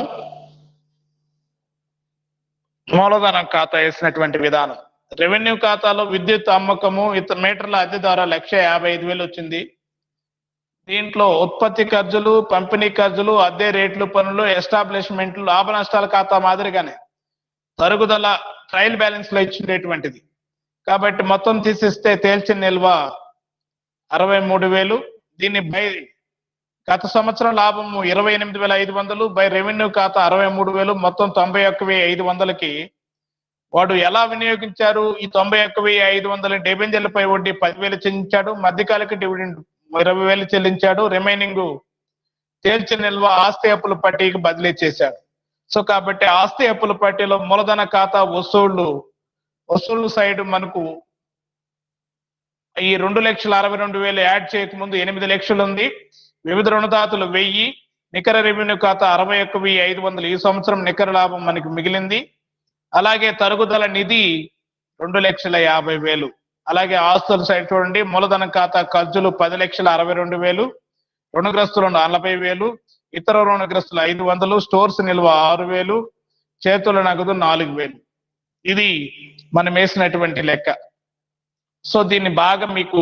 Speaker 1: మూలధన ఖాతా వేసినటువంటి విధానం. రెవెన్యూ ఖాతాలో విద్యుత్ అమ్మకము, మీటర్ల అద్దె ద్వారా 1,55,000 వచ్చింది. దీంట్లో ఉత్పత్తి ఖర్చులు, పంపిణీ ఖర్చులు, అద్దె రేట్లు, పనులు, ఎస్టాబ్లిష్మెంట్లు, లాభ నష్టాల ఖాతా మాదిరిగానే తరుగుదల ట్రయల్ బ్యాలెన్స్ లో ఇచ్చినటువంటిది. కాబట్టి మొత్తం తీసిస్తే తేల్చిన నిల్వ 63,000. దీన్ని బై గత సంవత్సరం లాభము 28,500, బై రెవెన్యూ ఖాతా 63,000, మొత్తం 91,500కి వాడు ఎలా వినియోగించారు? ఈ 91,500 డిబెంచర్లపై వడ్డీ 10,000 చెల్లించాడు, మధ్యకాలిక డివిడెండ్ 20,000 చెల్లించాడు, రిమైనింగ్ తేల్చిన నిల్వ ఆస్తి అప్పుల పట్టీకి బదిలీ చేశాడు. సో కాబట్టి ఆస్తి అప్పుల పట్టీలో మూలధన ఖాతా వసూళ్లు సైడ్ మనకు ఈ 2,62,000 యాడ్ చేయకముందు 8 లక్షలు ఉంది. వివిధ రుణదాతలు 1000, నికర రెవెన్యూ ఖాతా 61,500. ఈ సంవత్సరం నికర లాభం మనకి మిగిలింది. అలాగే తరుగుదల నిధి 2,50,000. అలాగే ఆస్తుల సైడ్ చూడండి, మూలధన ఖాతా ఖర్చులు 10,62,000, రుణగ్రస్తులు 40,000, ఇతర రుణగ్రస్తులు 500, స్టోర్స్ నిల్వ 6,000, చేతుల నగదు 4,000. ఇది మనం వేసినటువంటి లెక్క. సో దీన్ని బాగా మీకు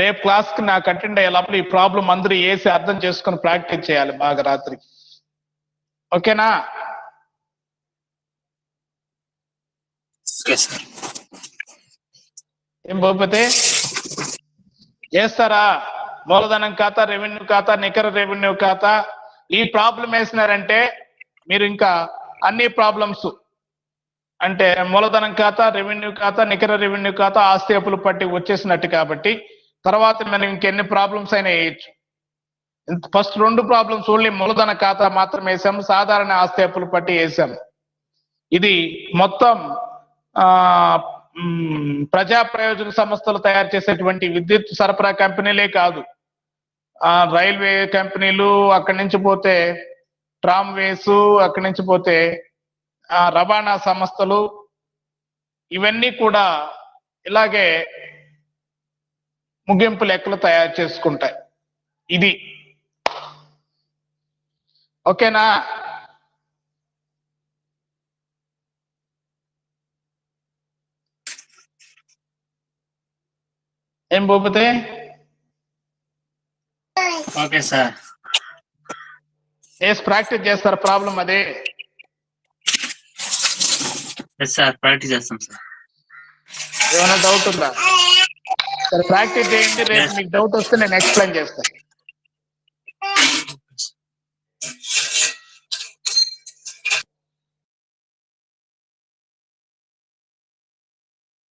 Speaker 1: రేపు క్లాస్ కి నాకు అటెండ్ అయ్యే లోపల ఈ ప్రాబ్లం అందరూ వేసి అర్థం చేసుకుని ప్రాక్టీస్ చేయాలి బాగా రాత్రికి. ఓకేనా? ఏం పోతే చేస్తారా? మూలధనం ఖాతా, రెవెన్యూ ఖాతా, నికర రెవెన్యూ ఖాతా, ఈ ప్రాబ్లం వేసినారంటే మీరు ఇంకా అన్ని ప్రాబ్లమ్స్ అంటే మూలధనం ఖాతా, రెవెన్యూ ఖాతా, నికర రెవెన్యూ ఖాతా, ఆస్తి అప్పులు పట్టి వచ్చేసినట్టు. కాబట్టి తర్వాత మనం ఇంకెన్ని ప్రాబ్లమ్స్ అయినా వేయచ్చు. ఫస్ట్ 2 ప్రాబ్లమ్స్ ఓన్లీ మూలధన ఖాతా మాత్రం వేసాము, సాధారణ ఆస్తి అప్పులు పట్టి వేసాము. ఇది మొత్తం ప్రజా ప్రయోజన సంస్థలు తయారు చేసేటువంటి విద్యుత్ సరఫరా కంపెనీలే కాదు, రైల్వే కంపెనీలు, అక్కడి నుంచి పోతే ట్రామ్వేస్, అక్కడి నుంచి పోతే రవాణా సంస్థలు, ఇవన్నీ కూడా ఇలాగే ముగింపు లెక్కలు తయారు చేసుకుంటాయి. ఇది ఓకేనా? ఏం భూపతి?
Speaker 2: Okay sir.
Speaker 1: ప్రాక్టీస్ చేస్తారు ప్రాబ్లం అదే?
Speaker 2: సార్ ప్రాక్టీస్ చేస్తాం సార్.
Speaker 1: ఏమైనా డౌట్ ఉందా? సరే ప్రాక్టీస్ చేయండి, రేపు మీకు డౌట్ వస్తే నేను ఎక్స్ప్లెయిన్ చేస్తాను.